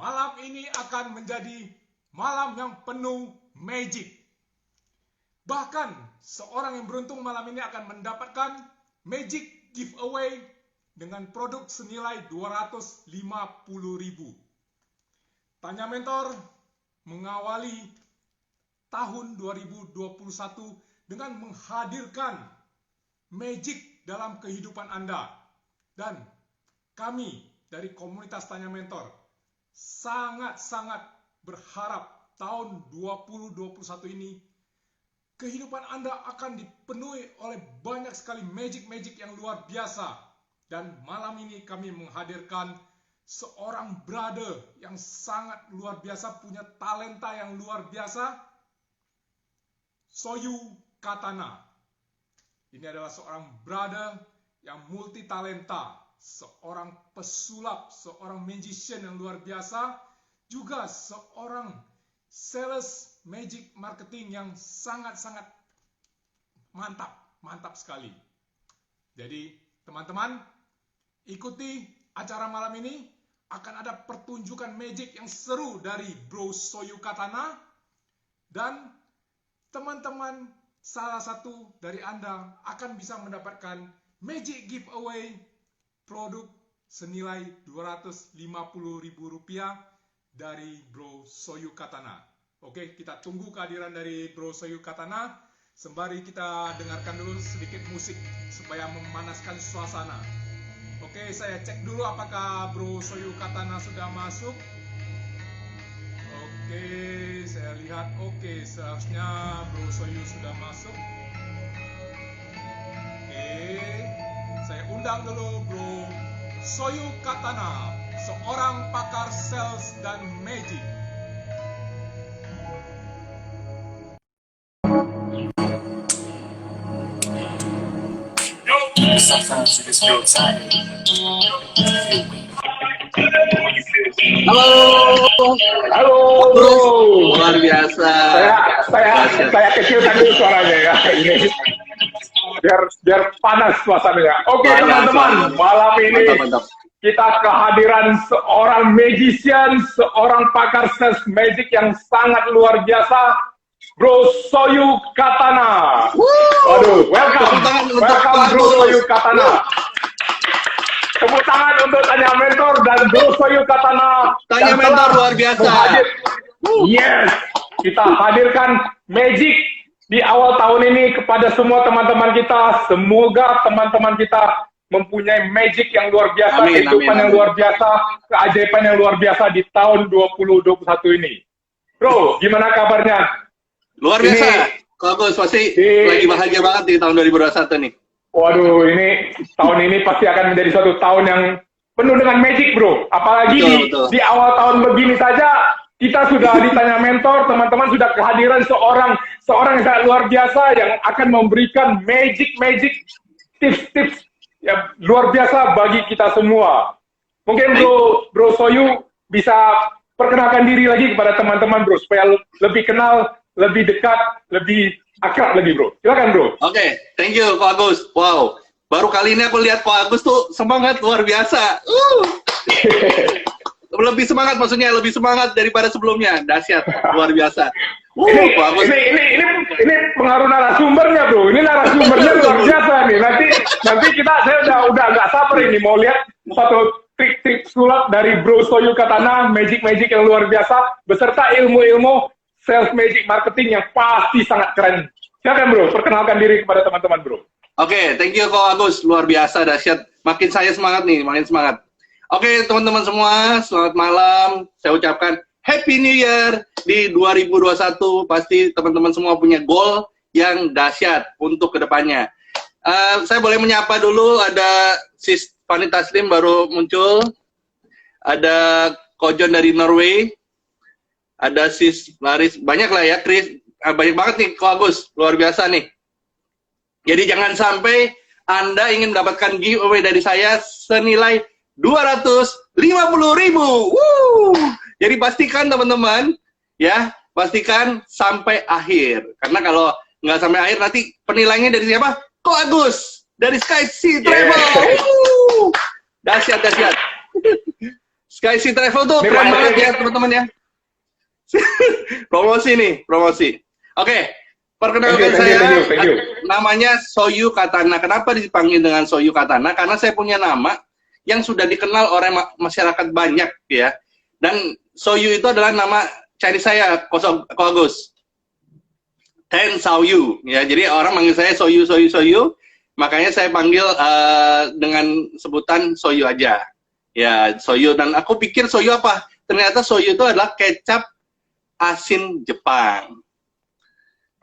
malam ini akan menjadi malam yang penuh magic. Bahkan seorang yang beruntung malam ini akan mendapatkan magic giveaway dengan produk senilai 250.000. Tanya Mentor mengawali tahun 2021 dengan menghadirkan magic dalam kehidupan Anda. Dan kami dari komunitas Tanya Mentor sangat-sangat berharap tahun 2021 ini kehidupan Anda akan dipenuhi oleh banyak sekali magic-magic yang luar biasa. Dan malam ini kami menghadirkan seorang brother yang sangat luar biasa, punya talenta yang luar biasa, Soyu Katana. Ini adalah seorang brother yang multi talenta, seorang pesulap, seorang magician yang luar biasa, juga seorang sales magic marketing yang sangat-sangat mantap sekali. Jadi teman-teman, ikuti acara malam ini, akan ada pertunjukan magic yang seru dari Bro Soyu Katana, dan teman-teman salah satu dari Anda akan bisa mendapatkan magic giveaway produk senilai Rp250.000 dari Bro Soyu Katana. Oke, kita tunggu kehadiran dari Bro Soyu Katana. Sembari kita dengarkan dulu sedikit musik supaya memanaskan suasana. Oke, saya cek dulu apakah Bro Soyu Katana sudah masuk. Oke, saya lihat oke, seharusnya Bro Soyu sudah masuk. Oke, saya undang dulu Bro Soyu Katana, seorang pakar sales dan magic. Sometimes you just feel excited. Halo, Halo, bro, luar biasa. saya kecilkan dulu suaranya ya. Ini biar panas suasananya. Oke teman-teman, malam ini Mantap. kita kehadiran seorang magician, seorang pakar sales magic yang sangat luar biasa, Bro Soyu Katana. Waduh, welcome Bro Soyu Katana. Tepuk tangan untuk Tanya Mentor dan Bro Soyu Katana. Tanya Mentor luar biasa. Yes, kita hadirkan magic di awal tahun ini kepada semua teman-teman kita. Semoga teman-teman kita mempunyai magic yang luar biasa, kehidupan yang luar biasa, keajaiban yang luar biasa di tahun 2021 ini. Bro, gimana kabarnya? Luar biasa. Kok Agus pasti lagi bahagia banget di tahun 2021 nih. Waduh, ini tahun ini pasti akan menjadi suatu tahun yang penuh dengan magic, bro. Apalagi betul. Di awal tahun begini saja, kita sudah ditanya mentor, teman-teman sudah kehadiran seorang yang sangat luar biasa yang akan memberikan magic, tips-tips yang luar biasa bagi kita semua. Mungkin bro Soyu bisa perkenalkan diri lagi kepada teman-teman, bro, supaya lebih kenal, lebih dekat, lebih akrab lagi, bro. Silakan, bro. Oke, thank you Ko Agus. Wow, baru kali ini aku lihat Ko Agus tuh semangat luar biasa. Lebih semangat, maksudnya lebih semangat daripada sebelumnya. Dahsyat, luar biasa. Ko Agus. Ini pengaruh narasumbernya, bro. Ini narasumbernya luar biasa nih. Nanti saya udah nggak sabar ini mau lihat satu trik-trik sulap dari Bro Soyu Katana, magic yang luar biasa, beserta ilmu-ilmu sales magic marketing yang pasti sangat keren. Silakan, bro, perkenalkan diri kepada teman-teman, bro. Oke, thank you Ko Agus, luar biasa, dahsyat. Makin saya semangat nih, makin semangat. Oke, teman-teman semua, selamat malam. Saya ucapkan Happy New Year di 2021. Pasti teman-teman semua punya goal yang dahsyat untuk kedepannya. Saya boleh menyapa dulu, ada Sis Fanny Taslim baru muncul, ada Kojon dari Norway, ada Sis Laris, banyak lah ya, Chris, banyak banget nih Ko Agus, luar biasa nih. Jadi jangan sampai Anda ingin mendapatkan giveaway dari saya senilai 250.000. Jadi pastikan teman-teman, ya, pastikan sampai akhir. Karena kalau nggak sampai akhir nanti penilaiannya dari siapa? Ko Agus dari Sky Sea Travel. Dahsyat. Sky Sea Travel tuh Ini keren Pak banget Edi. ya teman-teman ya. Promosi nih, promosi. Oke, perkenalkan saya, Thank you. namanya Soyu Katana. Kenapa dipanggil dengan Soyu Katana? Karena saya punya nama yang sudah dikenal oleh masyarakat banyak ya. Dan Soyu itu adalah nama Chinese saya, Ko Agus. Ten Soyu ya. Jadi orang manggil saya Soyu. Makanya saya panggil dengan sebutan Soyu aja. Ya, Soyu. Dan aku pikir Soyu apa? Ternyata Soyu itu adalah kecap asin Jepang.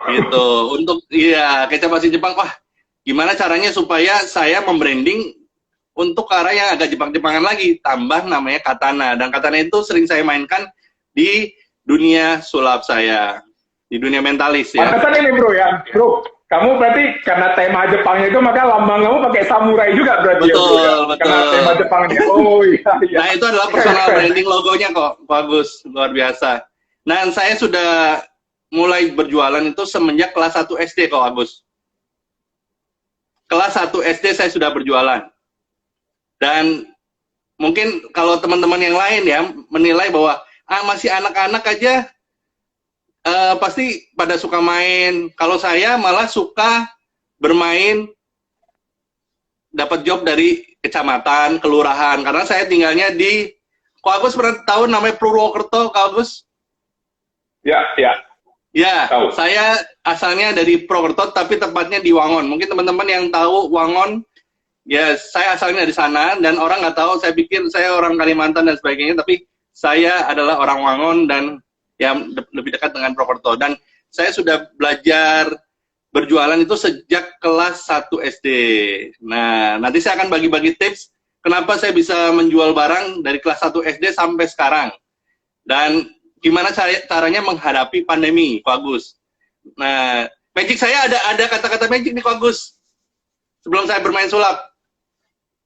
Gitu. Untuk kecap asin Jepang. Wah, gimana caranya supaya saya membranding untuk ke arah yang agak Jepang-Jepangan lagi, tambah namanya Katana. Dan Katana itu sering saya mainkan di dunia sulap saya, di dunia mentalis ya. Pantesan ini bro ya, bro. Kamu berarti karena tema Jepangnya itu maka lambang kamu pakai samurai juga berarti Betul, ya bro ya? betul. Karena tema Jepangnya. Oh iya. Nah itu adalah personal branding logonya kok, Pak Agus, luar biasa. Nah saya sudah mulai berjualan itu semenjak kelas 1 SD kok Agus. Kelas 1 SD saya sudah berjualan. Dan mungkin kalau teman-teman yang lain ya menilai bahwa masih anak-anak aja pasti pada suka main. Kalau saya malah suka bermain, dapat job dari kecamatan, kelurahan. Karena saya tinggalnya di, Ko Agus pernah tahu namanya Purwokerto, Ko Agus? Ya. Ya, Tahu. saya asalnya dari Purwokerto, tapi tepatnya di Wangon. Mungkin teman-teman yang tahu Wangon, ya saya asalnya dari sana, dan orang nggak tahu, saya pikir saya orang Kalimantan dan sebagainya, tapi saya adalah orang Wangon dan ya lebih dekat dengan Purwokerto. Dan saya sudah belajar berjualan itu sejak kelas 1 SD. Nah, nanti saya akan bagi-bagi tips kenapa saya bisa menjual barang dari kelas 1 SD sampai sekarang. Dan gimana caranya menghadapi pandemi, Ko Agus. Nah, magic saya ada kata-kata magic nih, Ko Agus. Sebelum saya bermain sulap.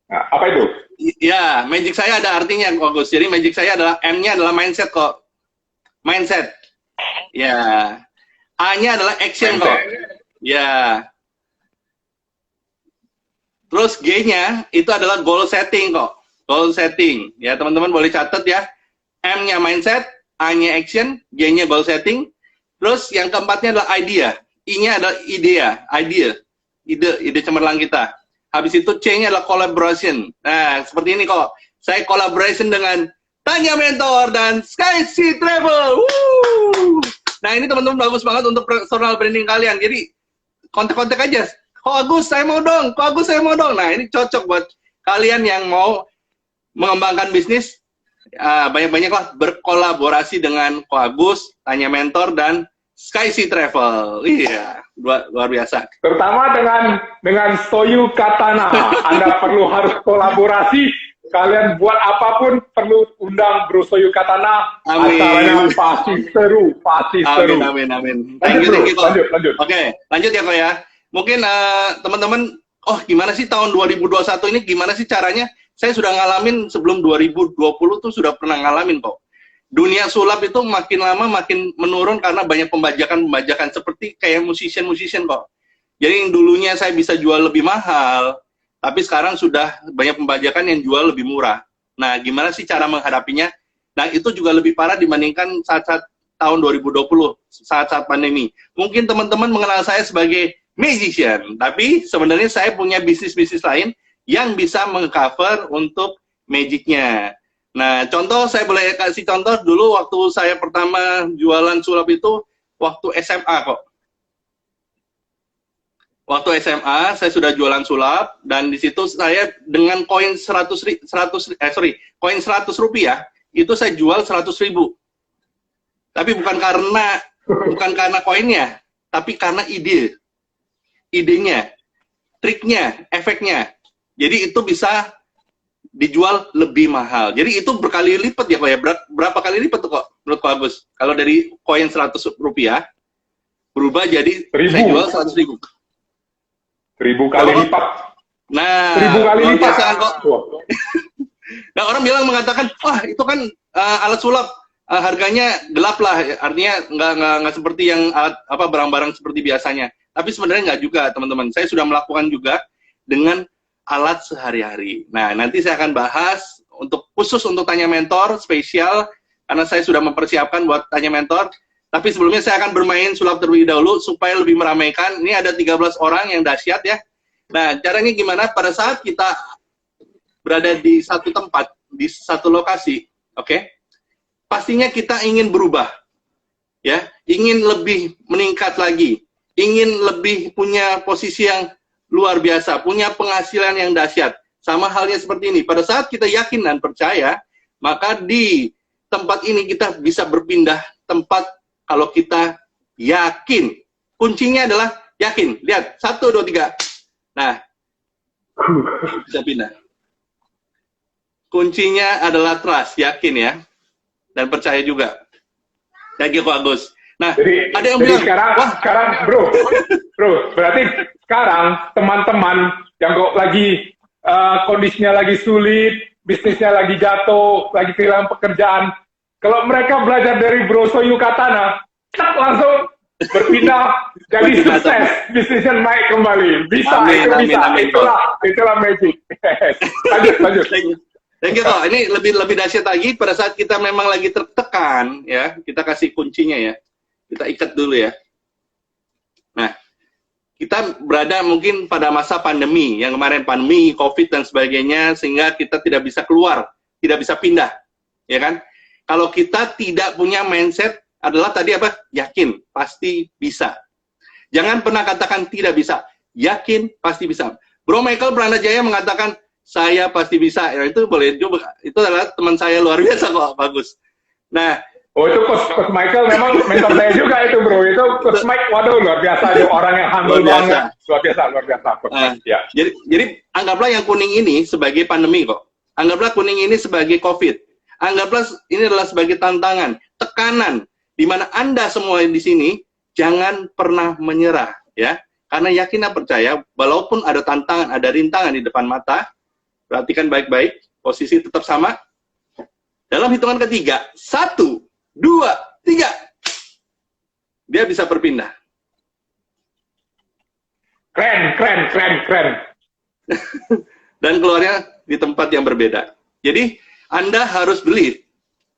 Nah, apa itu? Ya, magic saya ada artinya, Ko Agus. Jadi magic saya adalah M-nya adalah mindset kok. Mindset. Ya. A-nya adalah action kok. Ya. Terus G-nya itu adalah goal setting kok. Goal setting. Ya, teman-teman boleh catat ya. M-nya mindset, A-nya action, G-nya goal setting. Terus yang keempatnya adalah idea. I-nya adalah idea. Ide cemerlang kita. Habis itu C-nya adalah collaboration. Nah, seperti ini kok. Saya collaboration dengan Tanya Mentor dan Sky Sea Travel. Woo! Nah, ini teman-teman bagus banget untuk personal branding kalian. Jadi, kontak-kontak aja. Ko Agus, saya mau dong. Ko Agus, saya mau dong. Nah, ini cocok buat kalian yang mau mengembangkan bisnis. Banyak-banyaklah berkolaborasi dengan Ko Agus, Tanya Mentor, dan Sky Sea Travel. Iya, luar biasa. Terutama dengan Soyu Katana. Anda perlu harus kolaborasi. Kalian buat apapun perlu undang Bro Soyu Katana. Amin. Acaranya pasti seru, seru. Amin. Thank you, Ko. Lanjut. Oke, lanjut ya, Ko ya. Mungkin teman-teman, gimana sih tahun 2021 ini, gimana sih caranya? Saya sudah ngalamin sebelum 2020 tuh sudah pernah ngalamin kok. Dunia sulap itu makin lama makin menurun karena banyak pembajakan seperti kayak musician kok. Jadi yang dulunya saya bisa jual lebih mahal, tapi sekarang sudah banyak pembajakan yang jual lebih murah. Nah, gimana sih cara menghadapinya? Nah, itu juga lebih parah dibandingkan saat-saat tahun 2020, saat-saat pandemi. Mungkin teman-teman mengenal saya sebagai magician, tapi sebenarnya saya punya bisnis-bisnis lain yang bisa meng-cover untuk magicnya. Nah, contoh, saya boleh kasih contoh dulu waktu saya pertama jualan sulap itu waktu SMA kok. Waktu SMA saya sudah jualan sulap dan di situ saya dengan koin koin 100 rupiah itu saya jual 100.000. Tapi bukan karena koinnya, tapi karena idenya, triknya, efeknya. Jadi itu bisa dijual lebih mahal. Jadi itu berkali lipat ya kok ya. Berapa kali lipat tuh kok menurut Ko Agus? Kalau dari koin 100 rupiah berubah jadi saya jual 100.000. 1000 kali lipat. Nah, 1000 kali lipat kok. Nah, orang mengatakan, wah itu kan alat sulap harganya gelap lah, artinya nggak seperti yang alat barang-barang seperti biasanya. Tapi sebenarnya nggak juga, teman-teman. Saya sudah melakukan juga dengan alat sehari-hari. Nah, nanti saya akan bahas untuk khusus untuk tanya mentor spesial karena saya sudah mempersiapkan buat tanya mentor. Tapi sebelumnya saya akan bermain sulap terlebih dahulu supaya lebih meramaikan. Ini ada 13 orang yang dahsyat ya. Nah, caranya gimana? Pada saat kita berada di satu tempat, di satu lokasi, oke? Pastinya kita ingin berubah, ya, ingin lebih meningkat lagi, ingin lebih punya posisi yang luar biasa, punya penghasilan yang dahsyat. Sama halnya seperti ini. Pada saat kita yakin dan percaya, maka di tempat ini kita bisa berpindah tempat kalau kita yakin. Kuncinya adalah yakin. Lihat, 1, 2, 3. Nah, bisa pindah. Kuncinya adalah trust, yakin ya. Dan percaya juga. Thank you, Pak Agus. Nah, Jadi, ada yang jadi bilang, sekarang bro, berarti sekarang teman-teman yang kok lagi kondisinya lagi sulit, bisnisnya lagi jatuh, lagi kehilangan pekerjaan, kalau mereka belajar dari Bro Soyu Katana, langsung berpindah jadi sukses, bisnisnya naik kembali. Bisa, amin, itu amin, bisa. amin, Itulah magic. lanjut. Thank you, Kok. Ini lebih dahsyat lagi pada saat kita memang lagi tertekan, ya. Kita kasih kuncinya ya. Kita ikat dulu ya. Nah, kita berada mungkin pada masa pandemi, yang kemarin pandemi, COVID dan sebagainya, sehingga kita tidak bisa keluar, tidak bisa pindah, ya kan? Kalau kita tidak punya mindset adalah tadi apa? Yakin, pasti bisa. Jangan pernah katakan tidak bisa. Yakin, pasti bisa. Bro Michael Pranajaya mengatakan, saya pasti bisa. Ya, itu boleh coba. Itu adalah teman saya luar biasa kok, bagus. Nah, oh itu Coach Michael memang mentor saya juga itu bro. Itu Coach Mike, waduh luar biasa. Itu orang yang humble banget. Luar biasa. Coach Mike. Ya. Jadi anggaplah yang kuning ini sebagai pandemi kok. Anggaplah kuning ini sebagai COVID. Anggaplah ini adalah sebagai tantangan, tekanan, di mana Anda semua di sini jangan pernah menyerah, ya. Karena yakin dan percaya, walaupun ada tantangan, ada rintangan di depan mata, perhatikan baik-baik, posisi tetap sama. Dalam hitungan ketiga, 1, 2, 3, dia bisa berpindah. Keren. Dan keluarnya di tempat yang berbeda. Jadi, Anda harus believe,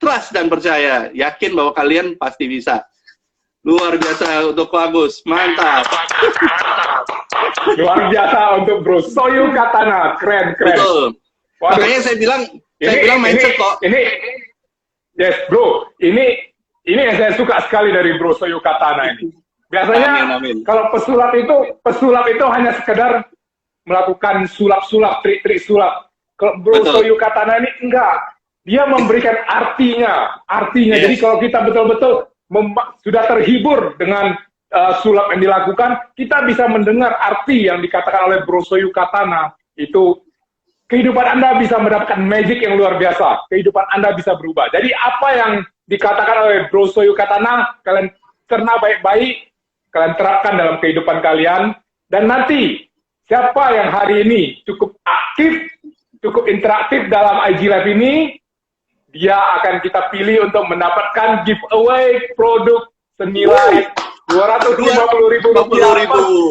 trust dan percaya, yakin bahwa kalian pasti bisa. Luar biasa untuk Pak Agus, mantap. Luar biasa untuk Bro Soyu Katana, keren. Betul. Waduh. Makanya saya bilang mindset kok. Yes bro, ini yang saya suka sekali dari Bro Soyu Katana ini. Biasanya Amin. kalau pesulap itu hanya sekedar melakukan sulap-sulap, trik-trik sulap. Kalau Bro Soyu Katana ini enggak, dia memberikan artinya. Yes. Jadi kalau kita betul-betul sudah terhibur dengan sulap yang dilakukan, kita bisa mendengar arti yang dikatakan oleh Bro Soyu Katana. Itu kehidupan Anda bisa mendapatkan magic yang luar biasa. Kehidupan Anda bisa berubah. Jadi apa yang dikatakan oleh Bro Soyu Katana, kalian cerna baik-baik, kalian terapkan dalam kehidupan kalian, dan nanti siapa yang hari ini cukup aktif, cukup interaktif dalam IG Live ini, dia akan kita pilih untuk mendapatkan giveaway produk senilai 250.000 rupiah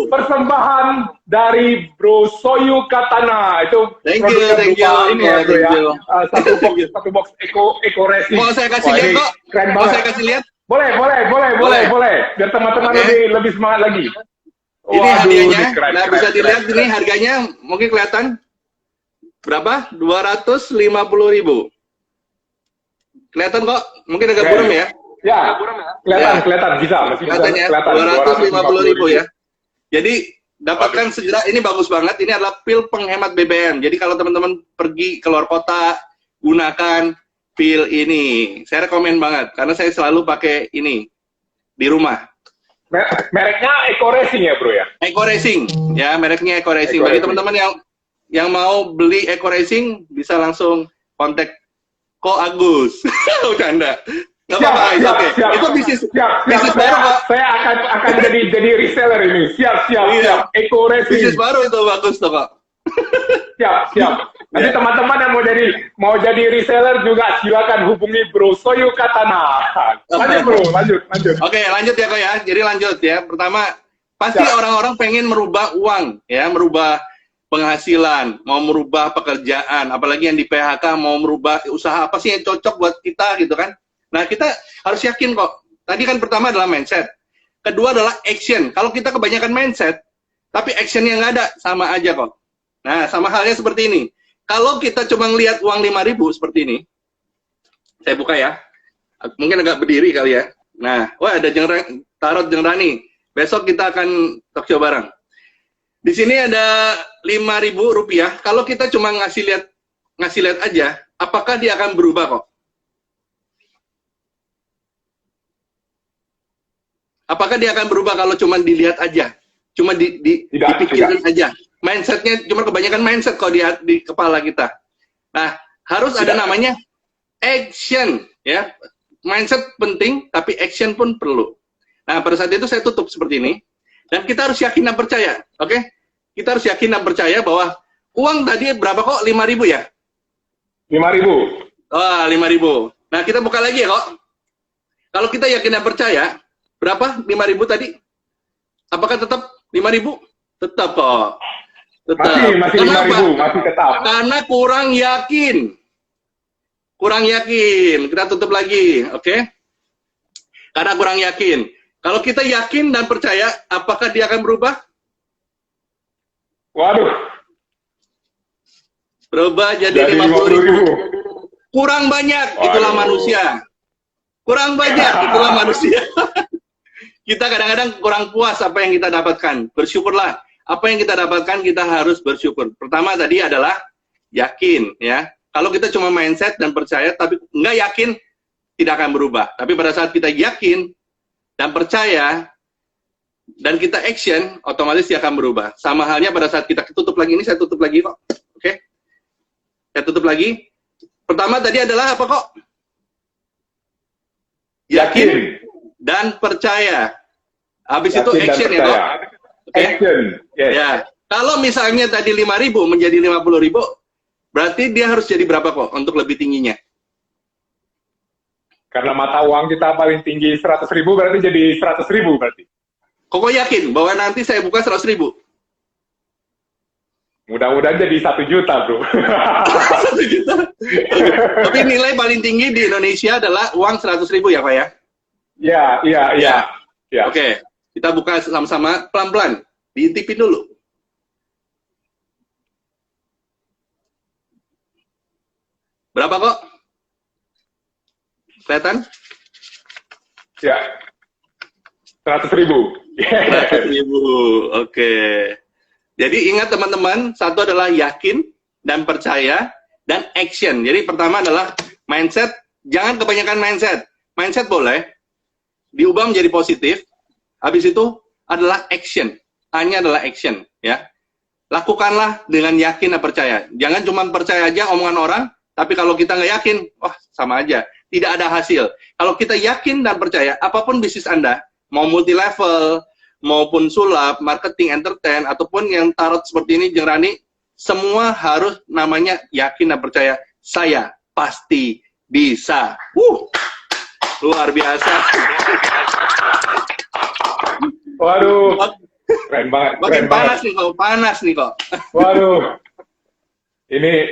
persembahan dari Bro Soyu Katana. Itu thank you. Ini ya bro ya. Satu box Eco Racing. Mau saya kasih lihat kok. Keren banget. Mau saya kasih lihat? Boleh. Biar teman-teman lebih semangat lagi. Ini hadiahnya. Nah, bisa dilihat ini harganya mungkin kelihatan berapa? 250.000. Kelihatan kok? Mungkin agak buram ya? Ya, kelihatan bisa. Kelihatannya 250.000 ya. Jadi dapatkan segera, ini bagus banget. Ini adalah pil penghemat BBM. Jadi kalau teman-teman pergi keluar kota, gunakan pil ini. Saya rekomen banget karena saya selalu pakai ini di rumah. Mereknya Eco Racing ya bro ya? Eco Racing, ya mereknya Eco Racing. Bagi teman-teman yang mau beli Eco Racing bisa langsung kontak Ko Agus. Bercanda. Siap. Itu bisnis baru kok. Saya akan jadi reseller ini. Siap. Eco Racing. Bisnis baru itu bagus tuh kok. Siap. Nanti teman-teman yang mau jadi reseller juga silakan hubungi Bro Soyu Katana. Lanjut. Oke, lanjut ya kok ya. Jadi lanjut ya. Pertama, pasti orang-orang pengen merubah uang ya, merubah penghasilan, mau merubah pekerjaan, apalagi yang di PHK mau merubah usaha apa sih yang cocok buat kita gitu kan. Nah, kita harus yakin kok. Tadi kan pertama adalah mindset. Kedua adalah action. Kalau kita kebanyakan mindset, tapi actionnya nggak ada, sama aja kok. Nah, sama halnya seperti ini. Kalau kita cuma ngelihat uang 5.000 seperti ini, saya buka ya. Mungkin agak berdiri kali ya. Nah, wah ada tarot Jengrani. Besok kita akan talk show bareng. Di sini ada 5.000 rupiah. Kalau kita cuma ngasih lihat aja, apakah dia akan berubah kok? Apakah dia akan berubah kalau cuma dilihat aja? Cuma dipikirkan aja. Mindsetnya cuma kebanyakan mindset kalau di kepala kita. Nah, harus ada namanya action, ya. Mindset penting, tapi action pun perlu. Nah, pada saat itu saya tutup seperti ini. Dan kita harus yakin dan percaya, oke? Kita harus yakin dan percaya bahwa uang tadi berapa kok? 5.000 ya? 5.000. Oh, 5.000. Nah, kita buka lagi ya kok. Kalau kita yakin dan percaya, berapa? 5.000 tadi? Apakah tetap 5.000? Tetap kok. Tetap. Masih 5.000, masih tetap. Karena kurang yakin. Kurang yakin. Kita tutup lagi, oke? Karena kurang yakin. Kalau kita yakin dan percaya, apakah dia akan berubah? Waduh. Berubah jadi 50.000. Kurang banyak, itulah manusia. Kurang banyak, itulah manusia. Kita kadang-kadang kurang puas apa yang kita dapatkan. Bersyukurlah. Apa yang kita dapatkan, kita harus bersyukur. Pertama tadi adalah yakin, ya. Kalau kita cuma mindset dan percaya, tapi nggak yakin, tidak akan berubah. Tapi pada saat kita yakin dan percaya, dan kita action, otomatis dia akan berubah. Sama halnya pada saat kita tutup lagi, ini saya tutup lagi kok. Oke? Saya tutup lagi. Pertama tadi adalah apa kok? Yakin dan percaya. Habis itu action ya kok. Oke? Action. Yes. Ya. Kalau misalnya tadi 5.000 menjadi 50.000, berarti dia harus jadi berapa kok untuk lebih tingginya? Karena mata uang kita paling tinggi 100.000, berarti jadi 100.000 berarti. Kok yakin bahwa nanti saya buka 100.000? Mudah-mudahan jadi 1 juta, bro. 1 juta. Tapi nilai paling tinggi di Indonesia adalah uang 100.000 ya, Pak ya? Iya. Oke, kita buka sama-sama pelan-pelan. Diintipin dulu. Berapa kok? Kelihatan? Ya. 100.000. 100.000. Oke. Jadi ingat teman-teman, satu adalah yakin dan percaya dan action. Jadi pertama adalah mindset, jangan kebanyakan mindset. Mindset boleh diubah menjadi positif. Habis itu adalah action. A-nya adalah action, ya. Lakukanlah dengan yakin dan percaya. Jangan cuma percaya aja omongan orang, tapi kalau kita nggak yakin, wah sama aja. Tidak ada hasil. Kalau kita yakin dan percaya, apapun bisnis Anda, mau multi level, maupun sulap, marketing, entertain, ataupun yang tarot seperti ini, Jengrani, semua harus namanya yakin dan percaya. Saya pasti bisa. Luar biasa. Waduh, keren banget. Makin panas nih kok, panas nih kok. Waduh, ini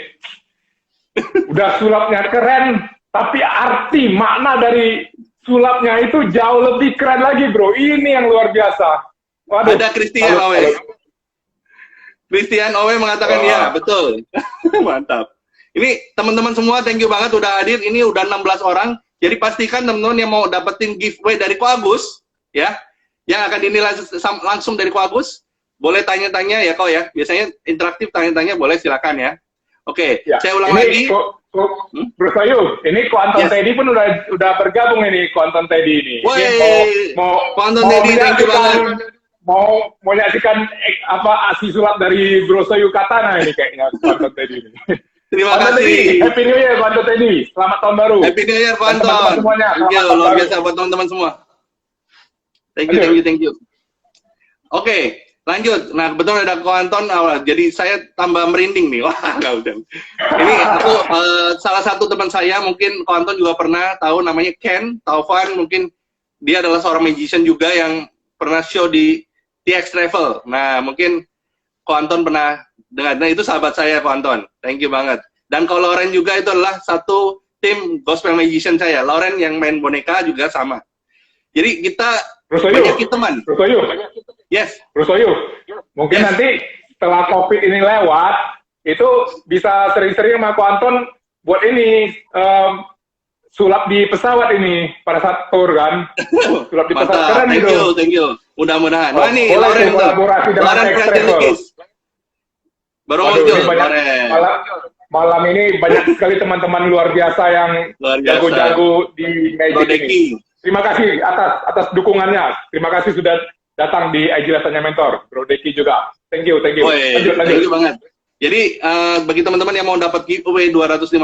udah sulapnya keren, tapi arti makna dari sulapnya itu jauh lebih keren lagi, bro. Ini yang luar biasa. Waduh. Ada Christian Owe. Christian Owe mengatakan ya, betul. Mantap. Ini teman-teman semua, thank you banget udah hadir. Ini udah 16 orang. Jadi pastikan teman-teman yang mau dapetin giveaway dari Ko Agus, ya, yang akan dinilai langsung dari Ko Agus, boleh tanya-tanya ya kok ya. Biasanya interaktif tanya-tanya, boleh silakan ya. Oke, ya. Saya ulang ini lagi. Bro Sayu, ini Ko Anton Teddy pun udah bergabung ini, Ko Anton Teddy ini. Woi, Ko Anton Teddy, thank you banget. Mau menyaksikan aksi sulap dari Bro Sayu Katana ini kayaknya, Ko Anton Teddy ini. Terima kasih. Teddy. Happy New Year, Ko Anton Teddy. Selamat tahun baru. Happy New Year, Ko Anton. Teman-teman semuanya. Thank you, luar biasa buat teman-teman semua. Thank you. Oke. Lanjut, nah kebetulan ada Ko Anton, jadi saya tambah merinding nih. Wah, nggak udah. Ini aku salah satu teman saya, mungkin Ko Anton juga pernah tahu, namanya Ken Taufan. Mungkin dia adalah seorang magician juga yang pernah show di TX Travel. Nah, mungkin Ko Anton pernah dengar. Nah, itu sahabat saya, Ko Anton. Thank you banget. Dan Ko Loren juga itu adalah satu tim gospel magician saya. Loren yang main boneka juga sama. Jadi kita banyak teman. Rusoyu. Yes. Rusoyu. Mungkin nanti setelah COVID ini lewat, itu bisa sering-sering sama Ko Anton buat ini sulap di pesawat ini pada saat tour kan. Sulap di pesawat keren gitu. Thank you. Mudah-mudahan. Oh, ini Loren kolaborasi dengan X-Travel. Baru muncul. Malam ini banyak sekali teman-teman luar biasa yang jago-jago di Magic ini. Terima kasih atas dukungannya. Terima kasih sudah datang di IG Tanya Mentor. Bro Deki juga. Thank you. Lanjut. Thank you banget. Jadi bagi teman-teman yang mau dapat giveaway 250.000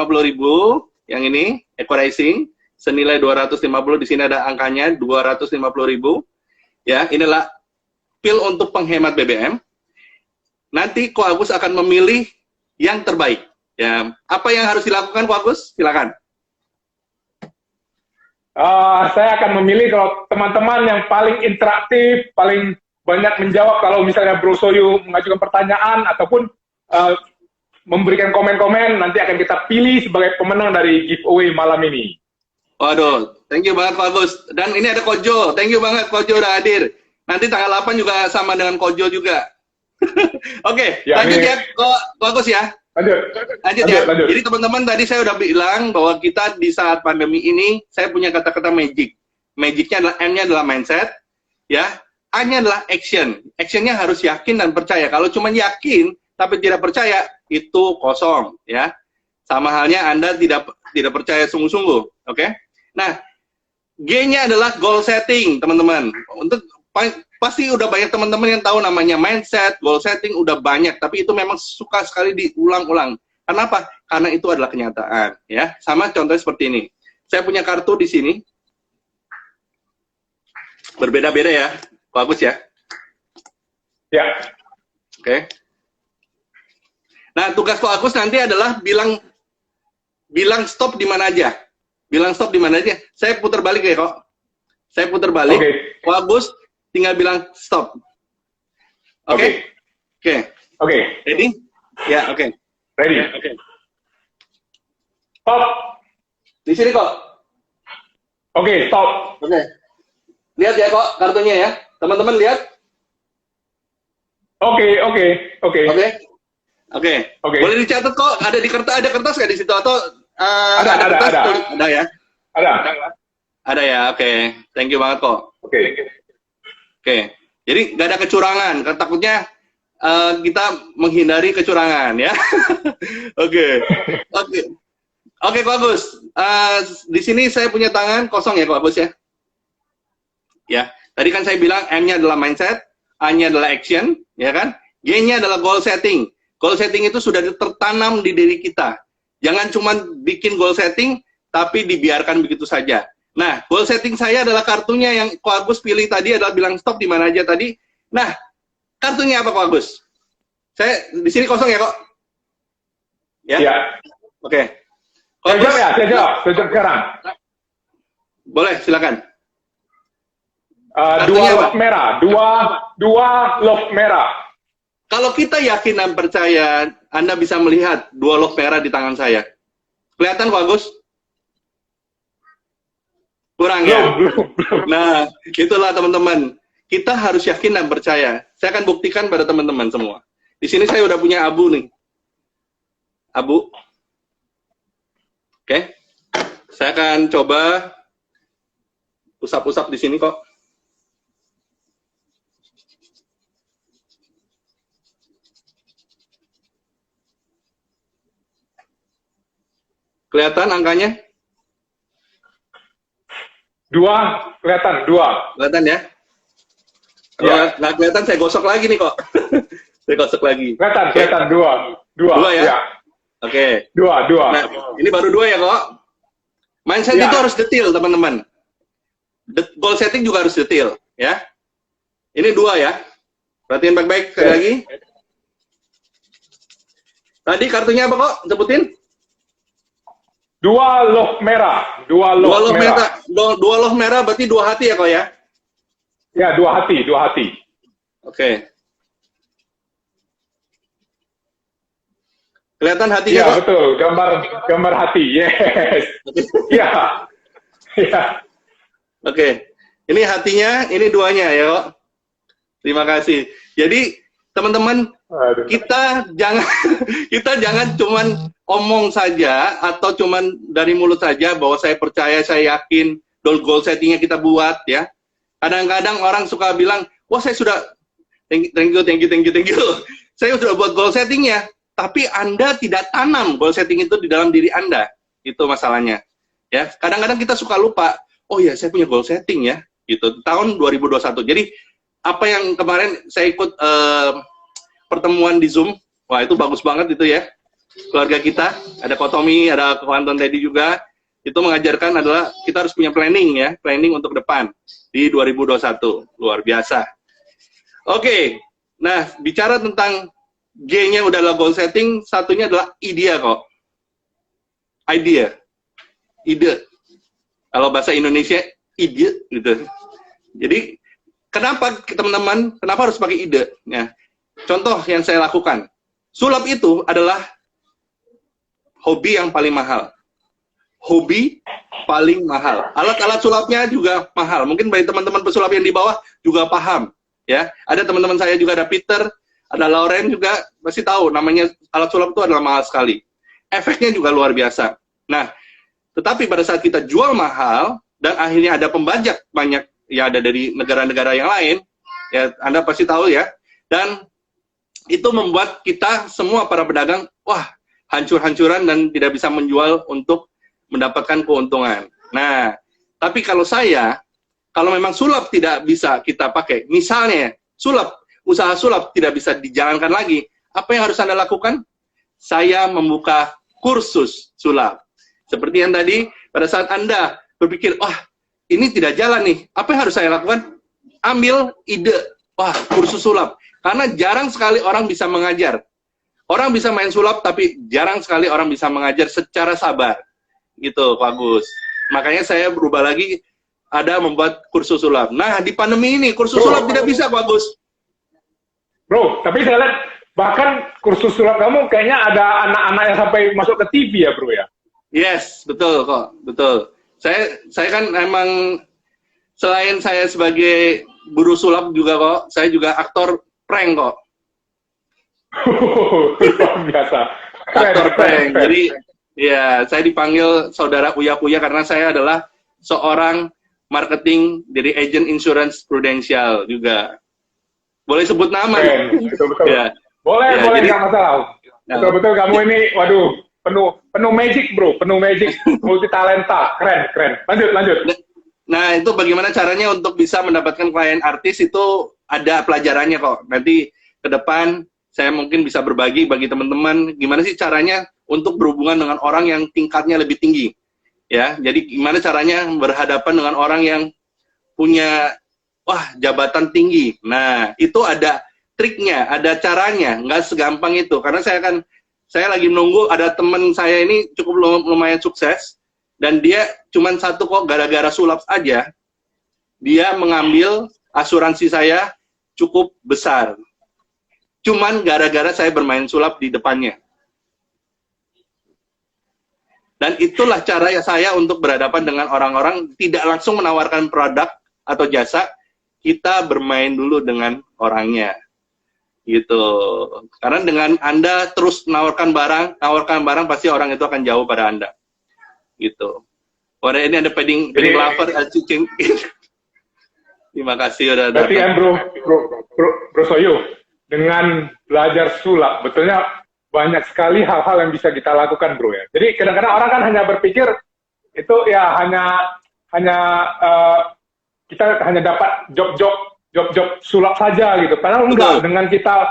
yang ini Eco Racing senilai 250, di sini ada angkanya 250.000. Ya, inilah pil untuk penghemat BBM. Nanti Ko Agus akan memilih yang terbaik. Ya, apa yang harus dilakukan Ko Agus? Silakan. Saya akan memilih kalau teman-teman yang paling interaktif, paling banyak menjawab kalau misalnya Bro Soyu mengajukan pertanyaan ataupun memberikan komen-komen, nanti akan kita pilih sebagai pemenang dari giveaway malam ini. Waduh, thank you banget Ko Agus. Dan ini ada Kojo, thank you banget Kojo udah hadir. Nanti tanggal 8 juga sama dengan Kojo juga. Oke, lanjut ya Ko Agus ya. Lanjut ya. Jadi teman-teman tadi saya udah bilang bahwa kita di saat pandemi ini saya punya kata-kata magic. Magicnya adalah M-nya adalah mindset, ya. A-nya adalah action. Actionnya harus yakin dan percaya. Kalau cuma yakin tapi tidak percaya itu kosong, ya. Sama halnya Anda tidak percaya sungguh-sungguh, oke? Nah, G-nya adalah goal setting, teman-teman. Untuk pasti udah banyak teman-teman yang tahu namanya mindset, goal setting udah banyak, tapi itu memang suka sekali diulang-ulang. Kenapa? Karena itu adalah kenyataan, ya. Sama contohnya seperti ini. Saya punya kartu di sini. Berbeda-beda ya. Bagus ya? Ya. Oke. Nah, tugas Ko Agus nanti adalah bilang stop di mana aja. Bilang stop di mana aja. Saya putar balik ya, kok. Saya putar balik. Ko Agus tinggal bilang stop. Oke? Oke. Ready? Ya, oke. Ready. Oke. Stop. Di sini kok. Oke, stop. Oke. Lihat ya kok kartunya ya. Teman-teman lihat. Oke. Boleh dicatat kok. Ada di kertas, ada kertas nggak di situ atau ada kertas? ada. Ada ya. Ada ya. Oke. Thank you banget kok. Oke. Jadi nggak ada kecurangan. Takutnya kita menghindari kecurangan ya. Oke. Oke, Ko Agus. Di sini saya punya tangan kosong ya, Ko Agus ya. Ya. Tadi kan saya bilang M-nya adalah mindset, A-nya adalah action, ya kan? G-nya adalah goal setting. Goal setting itu sudah tertanam di diri kita. Jangan cuma bikin goal setting, tapi dibiarkan begitu saja. Nah, goal setting saya adalah kartunya yang Ko Agus pilih tadi adalah bilang stop di mana aja tadi. Nah, kartunya apa Ko Agus? Saya di sini kosong ya kok? Ya? Ya. Oke. Saya jawab sekarang. Boleh, silakan. Dua lock merah. Dua lock merah. Kalau kita yakin dan percaya, Anda bisa melihat 2 lock merah di tangan saya. Kelihatan Ko Agus? Kurang ya? Belum. Nah, itulah teman-teman. Kita harus yakin dan percaya. Saya akan buktikan pada teman-teman semua. Di sini saya udah punya abu nih. Abu. Oke. Saya akan coba usap-usap di sini kok. Kelihatan angkanya? 2, kelihatan 2. Kelihatan ya? Ya. Nggak kelihatan, saya gosok lagi nih kok. Saya gosok lagi. Kelihatan 2 ya? Oke. 2. Nah, ini baru 2 ya kok. Mindset itu harus detail teman-teman. Goal setting juga harus detail ya. Ini 2 ya. Perhatiin baik-baik sekali lagi. Tadi kartunya apa kok? Sebutin. 2 lock merah. 2 lock merah. 2 lock merah berarti 2 hati ya kok ya? Ya, 2 hati. Oke. Kelihatan hatinya Iya kok? betul, gambar hati, yes. Iya, iya. Oke. Ini hatinya, ini duanya ya kok. Terima kasih. Jadi teman-teman, Aduh. kita jangan kita jangan cuman omong saja atau cuman dari mulut saja bahwa saya percaya, saya yakin, goal settingnya kita buat ya. Kadang-kadang orang suka bilang, wah saya sudah thank you. Saya sudah buat goal settingnya, tapi Anda tidak tanam goal setting itu di dalam diri Anda. Itu masalahnya. Ya, kadang-kadang kita suka lupa, oh ya saya punya goal setting ya, gitu. Tahun 2021. Jadi apa yang kemarin saya ikut pertemuan di Zoom, wah itu bagus banget itu ya. Keluarga kita, ada Kotomi, ada Anton Teddy juga, itu mengajarkan adalah kita harus punya planning ya, planning untuk depan di 2021. Luar biasa. Oke, nah bicara tentang G-nya udah adalah goal setting, satunya adalah idea kok. Ide. Kalau bahasa Indonesia, ide gitu. Jadi, kenapa teman-teman, kenapa harus pakai ide? Ya. Contoh yang saya lakukan, sulap itu adalah hobi yang paling mahal. Hobi paling mahal. Alat-alat sulapnya juga mahal. Mungkin bagi teman-teman pesulap yang di bawah juga paham. Ya, ada teman-teman saya juga, ada Peter, ada Lauren juga, pasti tahu namanya alat sulap itu adalah mahal sekali. Efeknya juga luar biasa. Nah, tetapi pada saat kita jual mahal dan akhirnya ada pembajak banyak ya, ada dari negara-negara yang lain, ya Anda pasti tahu ya. Dan itu membuat kita semua para pedagang, wah, hancur-hancuran dan tidak bisa menjual untuk mendapatkan keuntungan. Nah, tapi kalau memang sulap tidak bisa kita pakai, misalnya usaha sulap tidak bisa dijalankan lagi, apa yang harus Anda lakukan? Saya membuka kursus sulap. Seperti yang tadi, pada saat Anda berpikir, wah, ini tidak jalan nih, apa yang harus saya lakukan? Ambil ide, wah, kursus sulap. Karena jarang sekali orang bisa mengajar. Orang bisa main sulap, tapi jarang sekali orang bisa mengajar secara sabar. Gitu, Pak Gus. Makanya saya berubah lagi, ada membuat kursus sulap. Nah, di pandemi ini, kursus sulap tidak bisa, Pak Gus. Bro, tapi saya lihat bahkan kursus sulap kamu kayaknya ada anak-anak yang sampai masuk ke TV ya, bro ya? Yes, betul kok, betul. Saya kan emang selain saya sebagai guru sulap juga kok, saya juga aktor prank kok. Luar biasa. Aktor prank. Jadi ya, saya dipanggil saudara Uya-Uya karena saya adalah seorang marketing dari agent insurance Prudential juga. Boleh sebut nama? Betul-betul. Ya. Boleh, jadi, nggak masalah. Betul-betul kamu ini, waduh, penuh magic, bro. Penuh magic, multi talenta. Keren. Lanjut. Nah, itu bagaimana caranya untuk bisa mendapatkan klien artis itu ada pelajarannya kok. Nanti ke depan saya mungkin bisa berbagi bagi teman-teman gimana sih caranya untuk berhubungan dengan orang yang tingkatnya lebih tinggi. Ya, jadi gimana caranya berhadapan dengan orang yang punya jabatan tinggi. Nah, itu ada triknya, ada caranya, nggak segampang itu. Karena saya lagi menunggu ada teman saya ini cukup lumayan sukses dan dia cuman satu kok gara-gara sulap aja dia mengambil asuransi saya cukup besar. Cuman gara-gara saya bermain sulap di depannya. Dan itulah cara saya untuk berhadapan dengan orang-orang, tidak langsung menawarkan produk atau jasa, kita bermain dulu dengan orangnya. Gitu. Karena dengan Anda terus menawarkan barang, pasti orang itu akan jauh pada Anda. Gitu. Pada ini ada padding lover, cicing. Terima kasih udah datang. Berarti kan bro Soyo, dengan belajar sulap, betulnya banyak sekali hal-hal yang bisa kita lakukan, bro ya. Jadi kadang-kadang orang kan hanya berpikir itu ya kita hanya dapat job sulap saja gitu. Padahal enggak, dengan kita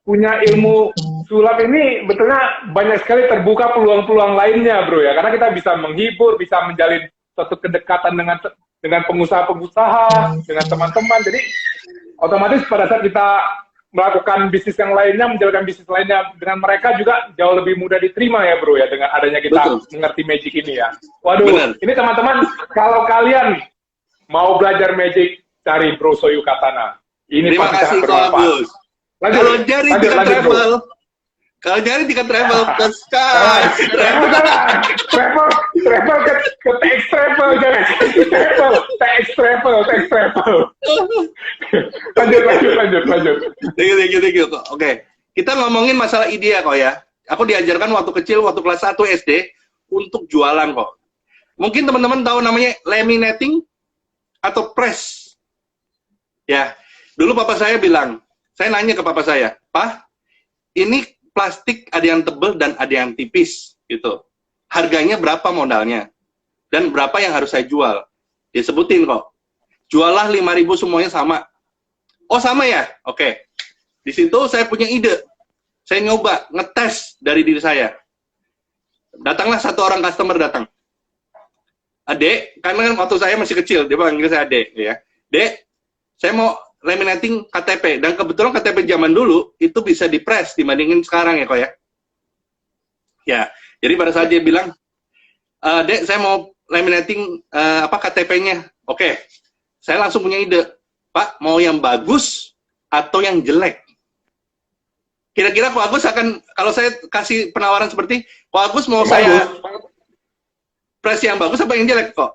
punya ilmu sulap ini betulnya banyak sekali terbuka peluang-peluang lainnya, bro ya. Karena kita bisa menghibur, bisa menjalin suatu kedekatan dengan pengusaha-pengusaha, dengan teman-teman. Jadi otomatis pada saat kita melakukan bisnis yang lainnya, menjalankan bisnis lainnya dengan mereka juga jauh lebih mudah diterima ya, bro ya, dengan adanya kita mengerti magic ini ya. Waduh, ini teman-teman, kalau kalian mau belajar magic, cari Bro Soyu Katana. Ini terima kasih, Pak Agus. Lanjut, kalau dari kita travel, Kalau nyari tiket travel ke Sky, Travel jangan. Travel ke TX Travel jangan. TX Travel. Lanjut. Thank you kok. Oke. Kita ngomongin masalah ide ya kok ya. Aku diajarkan waktu kecil, waktu kelas 1 SD untuk jualan kok. Mungkin teman-teman tahu namanya laminating atau press. Ya. Dulu papa saya bilang, saya nanya ke papa saya, "Pak, ini plastik ada yang tebel dan ada yang tipis gitu. Harganya berapa modalnya? Dan berapa yang harus saya jual?" Dia sebutin kok. Jualah 5.000 semuanya sama. Oh sama ya? Oke. Di situ saya punya ide. Saya nyoba, ngetes dari diri saya. Datanglah satu orang customer datang. "Adek," karena kan waktu saya masih kecil, dia panggil saya Adek ya. "Dek, saya mau laminating KTP," dan kebetulan KTP zaman dulu itu bisa dipres dibandingin sekarang ya kok ya. Ya, jadi pada saat dia bilang, "Dek, saya mau laminating KTP-nya." Oke, saya langsung punya ide, "Pak, mau yang bagus atau yang jelek?" Kira-kira Ko Agus akan, kalau saya kasih penawaran seperti, Ko Agus mau saya press yang bagus apa yang jelek kok?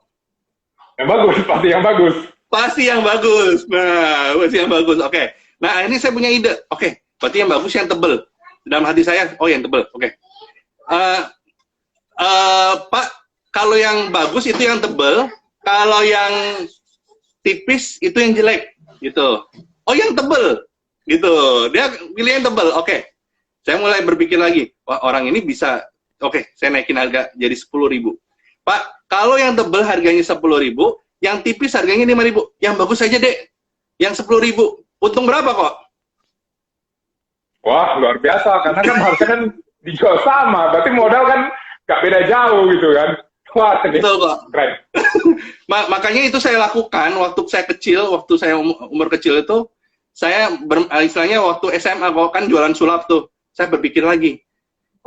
Yang bagus, pasti yang bagus. Pasti yang bagus. Nah, pasti yang bagus. Oke. Nah, ini saya punya ide. Oke, berarti yang bagus yang tebel. Dalam hati saya, oh yang tebel. Oke. Pak, kalau yang bagus itu yang tebel, kalau yang tipis itu yang jelek, gitu. Oh, yang tebel, gitu. Dia pilih yang tebel. Oke. Saya mulai berpikir lagi, wah orang ini bisa. Oke, saya naikin harga jadi 10.000. Pak, kalau yang tebel harganya 10.000, yang tipis harganya 5.000. Yang bagus saja, Dek. Yang 10.000. Untung berapa kok? Wah, luar biasa. Karena kan harusnya kan dijual sama. Berarti modal kan nggak beda jauh gitu kan. Wah, betul kok. Keren. Makanya itu saya lakukan waktu saya kecil, waktu saya umur kecil itu, saya istilahnya waktu SMA kok kan jualan sulap tuh. Saya berpikir lagi,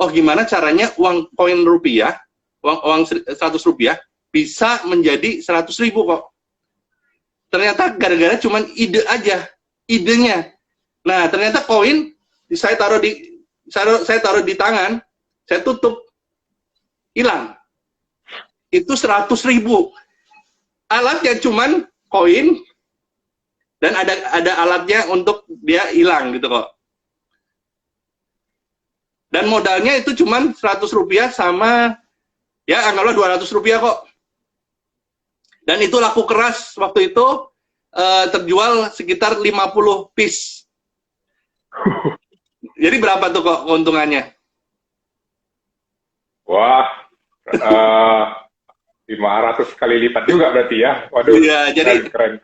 oh gimana caranya uang koin rupiah, uang 100 rupiah, bisa menjadi 100.000 kok. Ternyata gara-gara cuman ide aja, idenya. Nah, ternyata koin saya taruh di tangan, saya tutup, hilang. Itu 100.000. Alatnya cuman koin dan ada alatnya untuk dia hilang gitu kok. Dan modalnya itu cuman 100 rupiah sama ya anggaplah 200 rupiah kok. Dan itu laku keras waktu itu, terjual sekitar 50 piece. Jadi berapa tuh kok keuntungannya? Wah, 500 kali lipat juga berarti ya. Waduh, iya, jadi keren.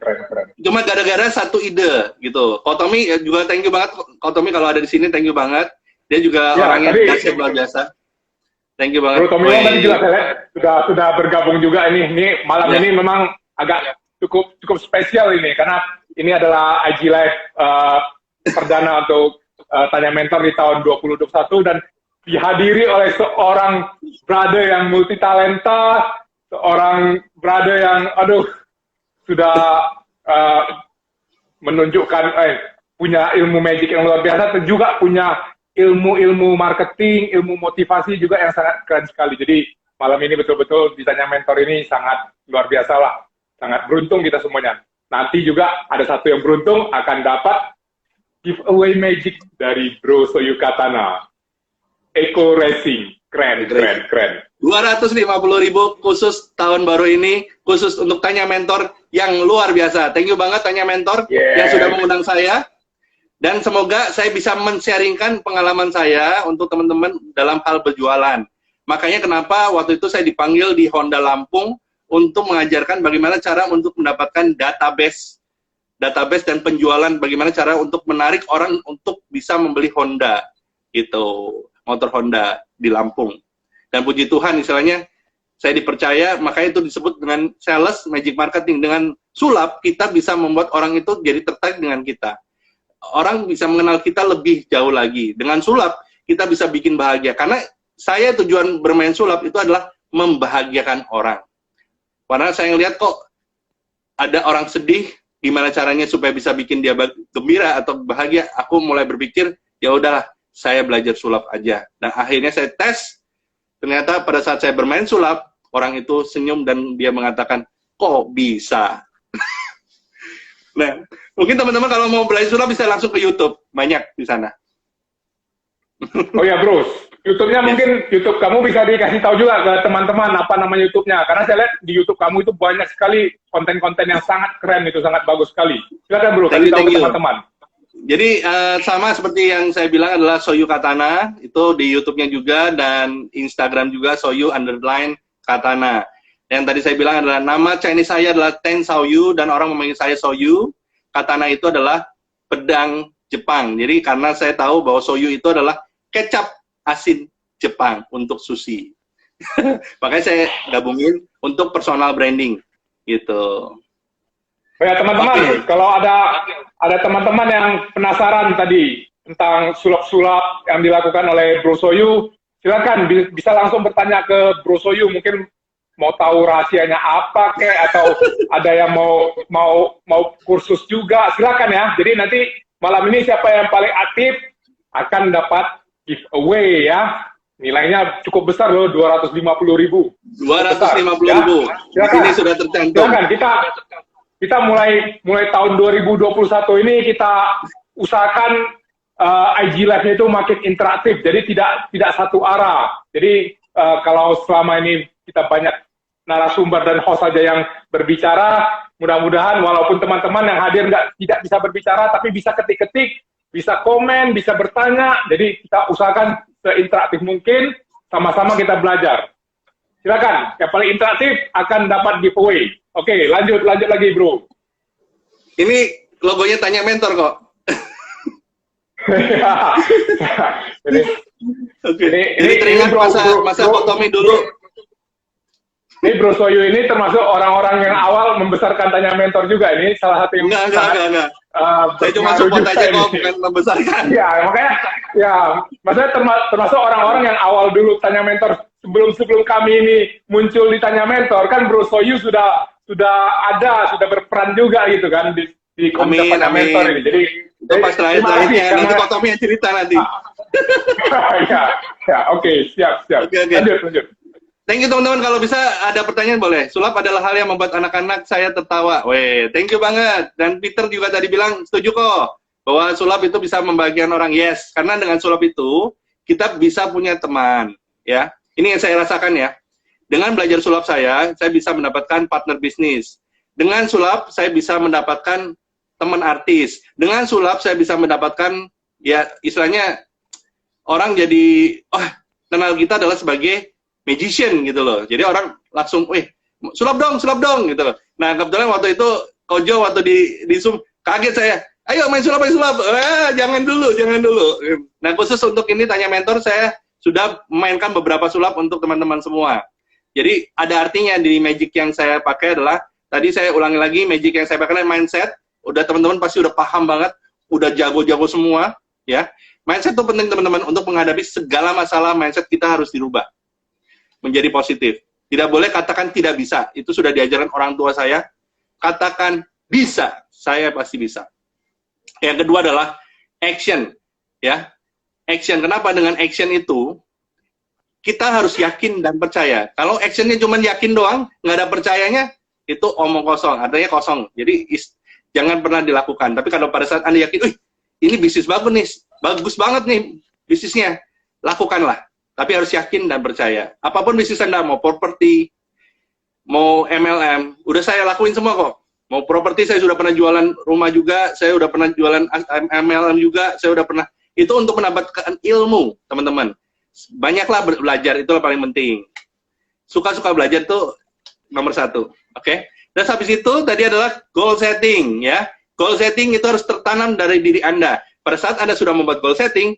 Cuma gara-gara satu ide gitu. Ko Tommy juga thank you banget. Ko Tommy kalau ada di sini thank you banget. Dia juga ya, orangnya luar biasa. Thank you banget. Bro Tommy tadi juga saya lihat sudah bergabung juga ini. Ini malam ini memang agak cukup spesial ini karena ini adalah IG Live perdana untuk Tanya Mentor di tahun 2021 dan dihadiri oleh seorang brother yang multi talenta, seorang brother yang sudah menunjukkan punya ilmu magic yang luar biasa dan juga punya ilmu marketing, ilmu motivasi juga yang sangat keren sekali. Jadi malam ini betul-betul Ditanya Mentor ini sangat luar biasa lah. Sangat beruntung kita semuanya. Nanti juga ada satu yang beruntung akan dapat giveaway magic dari Bro Soyukatana. Eco Racing. Keren. 250.000 khusus tahun baru ini, khusus untuk Tanya Mentor yang luar biasa. Thank you banget Tanya Mentor yang sudah mengundang saya. Dan semoga saya bisa men-sharingkan pengalaman saya untuk teman-teman dalam hal berjualan. Makanya kenapa waktu itu saya dipanggil di Honda Lampung untuk mengajarkan bagaimana cara untuk mendapatkan database dan penjualan, bagaimana cara untuk menarik orang untuk bisa membeli Honda, gitu, motor Honda di Lampung. Dan puji Tuhan, istilahnya saya dipercaya, makanya itu disebut dengan sales magic marketing. Dengan sulap kita bisa membuat orang itu jadi tertarik dengan kita. Orang bisa mengenal kita lebih jauh lagi. Dengan sulap, kita bisa bikin bahagia. Karena saya tujuan bermain sulap itu adalah membahagiakan orang. Karena saya ngelihat kok ada orang sedih, gimana caranya supaya bisa bikin dia gembira atau bahagia. Aku mulai berpikir, ya udahlah, saya belajar sulap aja. Dan akhirnya saya tes, ternyata pada saat saya bermain sulap, orang itu senyum dan dia mengatakan, kok bisa? Nah, mungkin teman-teman kalau mau belajar sulap bisa langsung ke YouTube, banyak di sana. Oh ya, Bruce. YouTube-nya mungkin YouTube kamu bisa dikasih tahu juga ke teman-teman apa nama YouTube-nya. Karena saya lihat di YouTube kamu itu banyak sekali konten-konten yang sangat keren, itu sangat bagus sekali. Silakan, Bro, kasih tahu ke teman-teman. Jadi sama seperti yang saya bilang adalah Soyu Katana, itu di YouTube-nya juga dan Instagram juga Soyu_Katana. Yang tadi saya bilang adalah nama Chinese saya adalah Ten Xiaoyu dan orang memanggil saya Soyu. Katana itu adalah pedang Jepang. Jadi karena saya tahu bahwa Soyu itu adalah kecap asin Jepang untuk sushi. Makanya saya gabungin untuk personal branding gitu. Oh ya, teman-teman, kalau ada teman-teman yang penasaran tadi tentang sulap-sulap yang dilakukan oleh Bro Soyu, silakan bisa langsung bertanya ke Bro Soyu, mungkin mau tahu rahasianya apa kek, atau ada yang mau kursus juga, silakan ya. Jadi nanti malam ini siapa yang paling aktif akan dapat giveaway ya. Nilainya cukup besar loh, 250.000. 250.000. Ya? Ini sudah tercantum. Silakan, kita mulai tahun 2021 ini kita usahakan IG Live-nya itu makin interaktif, jadi tidak satu arah. Jadi kalau selama ini kita banyak narasumber dan host saja yang berbicara, mudah-mudahan walaupun teman-teman yang hadir tidak bisa berbicara, tapi bisa ketik-ketik, bisa komen, bisa bertanya. Jadi kita usahakan seinteraktif mungkin, sama-sama kita belajar. Silakan, yang paling interaktif akan dapat giveaway. Oke, lanjut lagi, Bro. Ini logonya Tanya Mentor kok. Jadi teringat masa Tommy dulu. Ini Bro Soyu ini termasuk orang-orang yang awal membesarkan Tanya Mentor juga. Ini salah satu yang enggak. Saya cuma support aja kok, bukan membesarkan. Ya, makanya maksudnya termasuk orang-orang yang awal dulu Tanya Mentor. Sebelum kami ini muncul di Tanya Mentor, kan Bro Soyu sudah berperan juga gitu kan di komunitas Tanya Mentor ini. Jadi itu pas terakhir-terakhirnya, nanti kok Tommy yang cerita nanti. Oke, siap. Okay. Lanjut. Thank you teman-teman, kalau bisa ada pertanyaan boleh. Sulap adalah hal yang membuat anak-anak saya tertawa. Weh, thank you banget. Dan Peter juga tadi bilang setuju kok bahwa sulap itu bisa membahagiakan orang. Yes, karena dengan sulap itu kita bisa punya teman, ya. Ini yang saya rasakan ya. Dengan belajar sulap saya bisa mendapatkan partner bisnis. Dengan sulap saya bisa mendapatkan teman artis. Dengan sulap saya bisa mendapatkan, ya istilahnya orang jadi kenal kita adalah sebagai magician gitu loh. Jadi orang langsung, sulap dong gitu loh. Nah kebetulan waktu itu Kojo waktu di Zoom kaget saya, ayo main sulap. Jangan dulu. Nah khusus untuk ini Tanya Mentor saya sudah memainkan beberapa sulap untuk teman-teman semua. Jadi ada artinya di magic yang saya pakai adalah, tadi saya ulangi lagi, magic yang saya pakai adalah mindset. Udah teman-teman pasti udah paham banget, udah jago-jago semua, ya. Mindset itu penting teman-teman untuk menghadapi segala masalah. Mindset kita harus dirubah menjadi positif. Tidak boleh katakan tidak bisa. Itu sudah diajarkan orang tua saya. Katakan bisa, saya pasti bisa. Yang kedua adalah action, ya. Action. Kenapa dengan action itu kita harus yakin dan percaya. Kalau actionnya cuma yakin doang, nggak ada percayanya, itu omong kosong, artinya kosong. Jadi jangan pernah dilakukan. Tapi kalau pada saat Anda yakin, ini bisnis bagus banget nih bisnisnya, lakukanlah. Tapi harus yakin dan percaya. Apapun bisnis Anda, mau properti, mau MLM, udah saya lakuin semua kok. Mau properti saya sudah pernah jualan rumah juga, saya udah pernah jualan MLM juga, saya udah pernah. Itu untuk mendapatkan ilmu, teman-teman. Banyaklah belajar, itu paling penting. Suka-suka belajar itu nomor 1, oke? Dan habis itu tadi adalah goal setting, ya. Goal setting itu harus tertanam dari diri Anda. Pada saat Anda sudah membuat goal setting,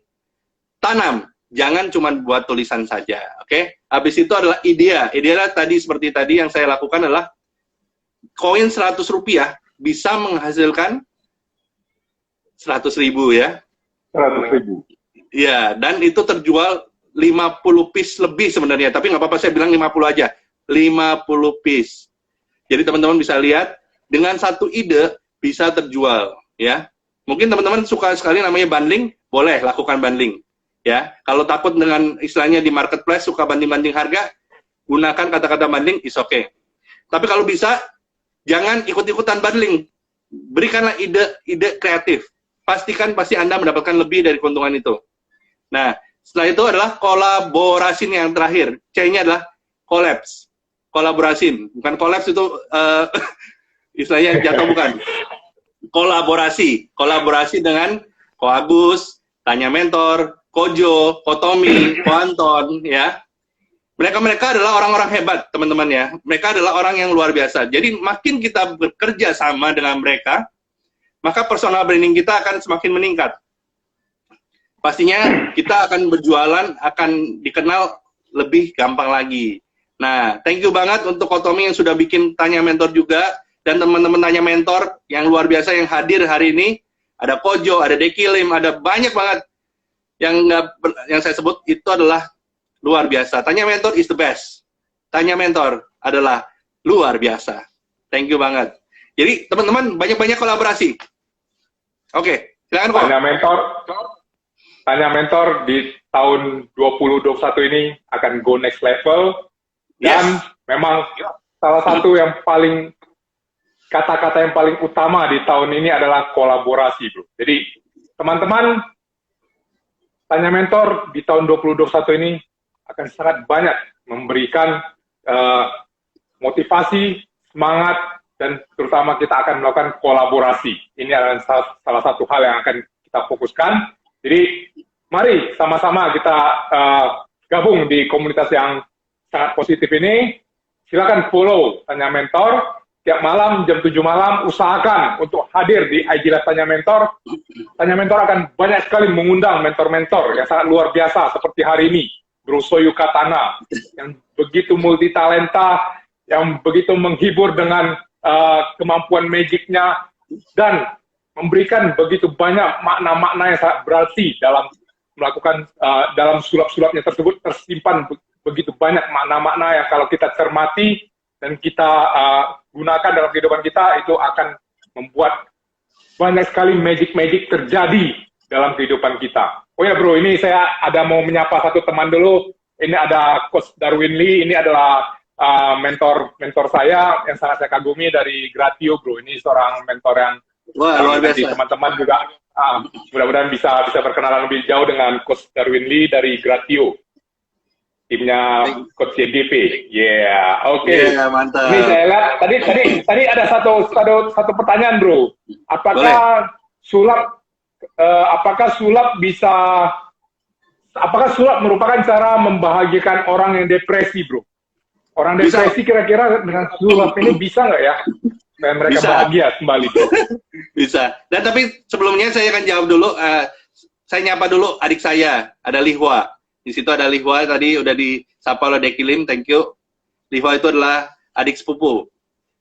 tanam. Jangan cuma buat tulisan saja, oke? Habis itu adalah idea. Idea tadi seperti tadi yang saya lakukan adalah koin 100 rupiah bisa menghasilkan 100.000 ya. 100.000. Iya, dan itu terjual 50 piece lebih sebenarnya, tapi nggak apa-apa saya bilang 50 aja. 50 piece. Jadi teman-teman bisa lihat, dengan satu ide bisa terjual, ya. Mungkin teman-teman suka sekali namanya bundling, boleh lakukan bundling. Ya, kalau takut dengan istilahnya di marketplace suka banding-banding harga, gunakan kata-kata banding is okay. Tapi kalau bisa jangan ikut-ikutan bundling. Berikanlah ide kreatif. Pastikan pasti Anda mendapatkan lebih dari keuntungan itu. Nah, setelah itu adalah kolaborasi yang terakhir. C-nya adalah collapse. Kolaborasi, bukan collapse itu istilahnya jatuh bukan. Kolaborasi dengan Ko Agus, Tanya Mentor, Kojo, Kotomi, Ko Anton, ya. Mereka adalah orang-orang hebat, teman-teman ya. Mereka adalah orang yang luar biasa. Jadi makin kita bekerja sama dengan mereka, maka personal branding kita akan semakin meningkat. Pastinya kita akan berjualan, akan dikenal lebih gampang lagi. Nah, thank you banget untuk Kotomi yang sudah bikin Tanya Mentor juga, dan teman-teman Tanya Mentor yang luar biasa yang hadir hari ini. Ada Kojo, ada Deki Lim, ada banyak banget yang saya sebut itu adalah luar biasa. Tanya Mentor is the best. Tanya Mentor adalah luar biasa. Thank you banget. Jadi teman-teman banyak-banyak kolaborasi. Oke, silakan Ko. Tanya Mentor di tahun 2021 ini akan go next level. Dan memang salah satu yang paling kata-kata yang paling utama di tahun ini adalah kolaborasi, bro. Jadi teman-teman Tanya Mentor di tahun 2021 ini akan sangat banyak memberikan motivasi, semangat, dan terutama kita akan melakukan kolaborasi. Ini adalah salah satu hal yang akan kita fokuskan. Jadi mari sama-sama kita gabung di komunitas yang sangat positif ini. Silakan follow Tanya Mentor. Tiap malam, jam 7 malam, usahakan untuk hadir di IG Live Tanya Mentor. Tanya Mentor akan banyak sekali mengundang mentor-mentor yang sangat luar biasa seperti hari ini. Bro Soyukatana, yang begitu multi-talenta, yang begitu menghibur dengan kemampuan magicnya, dan memberikan begitu banyak makna-makna yang sangat berarti dalam melakukan, dalam sulap-sulapnya tersebut tersimpan begitu banyak makna-makna yang kalau kita cermati, dan kita gunakan dalam kehidupan kita, itu akan membuat banyak sekali magic-magic terjadi dalam kehidupan kita. Oh ya bro, ini saya ada mau menyapa satu teman dulu. Ini ada Coach Darwin Lee, ini adalah mentor saya yang sangat saya kagumi dari Gratio bro. Ini seorang mentor yang luar biasa. Teman-teman juga mudah-mudahan bisa berkenalan lebih jauh dengan Coach Darwin Lee dari Gratio. Timnya Coach CDP, oke. Yeah, mantap. Ini saya lihat tadi ada satu pertanyaan bro. Apakah sulap merupakan cara membahagiakan orang yang depresi bro? Orang depresi kira-kira dengan sulap ini bisa nggak ya? Dan mereka bahagia kembali bro. Bisa. Dan tapi sebelumnya saya akan jawab dulu. Saya nyapa dulu adik saya, ada Lihwa. Di situ ada Lihwa, tadi udah disapa oleh Deki Lim, thank you. Lihwa itu adalah adik sepupu.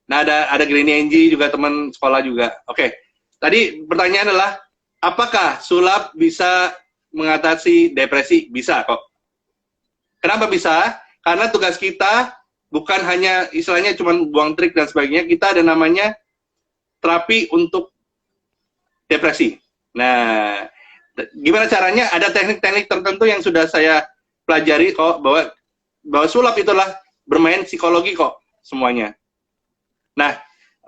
Nah, ada Granny Angie juga, teman sekolah juga. Oke, tadi pertanyaan adalah, apakah sulap bisa mengatasi depresi? Bisa kok. Kenapa bisa? Karena tugas kita bukan hanya istilahnya cuma buang trik dan sebagainya, kita ada namanya terapi untuk depresi. Nah, gimana caranya? Ada teknik-teknik tertentu yang sudah saya pelajari kok, bahwa sulap itulah bermain psikologi kok semuanya. Nah,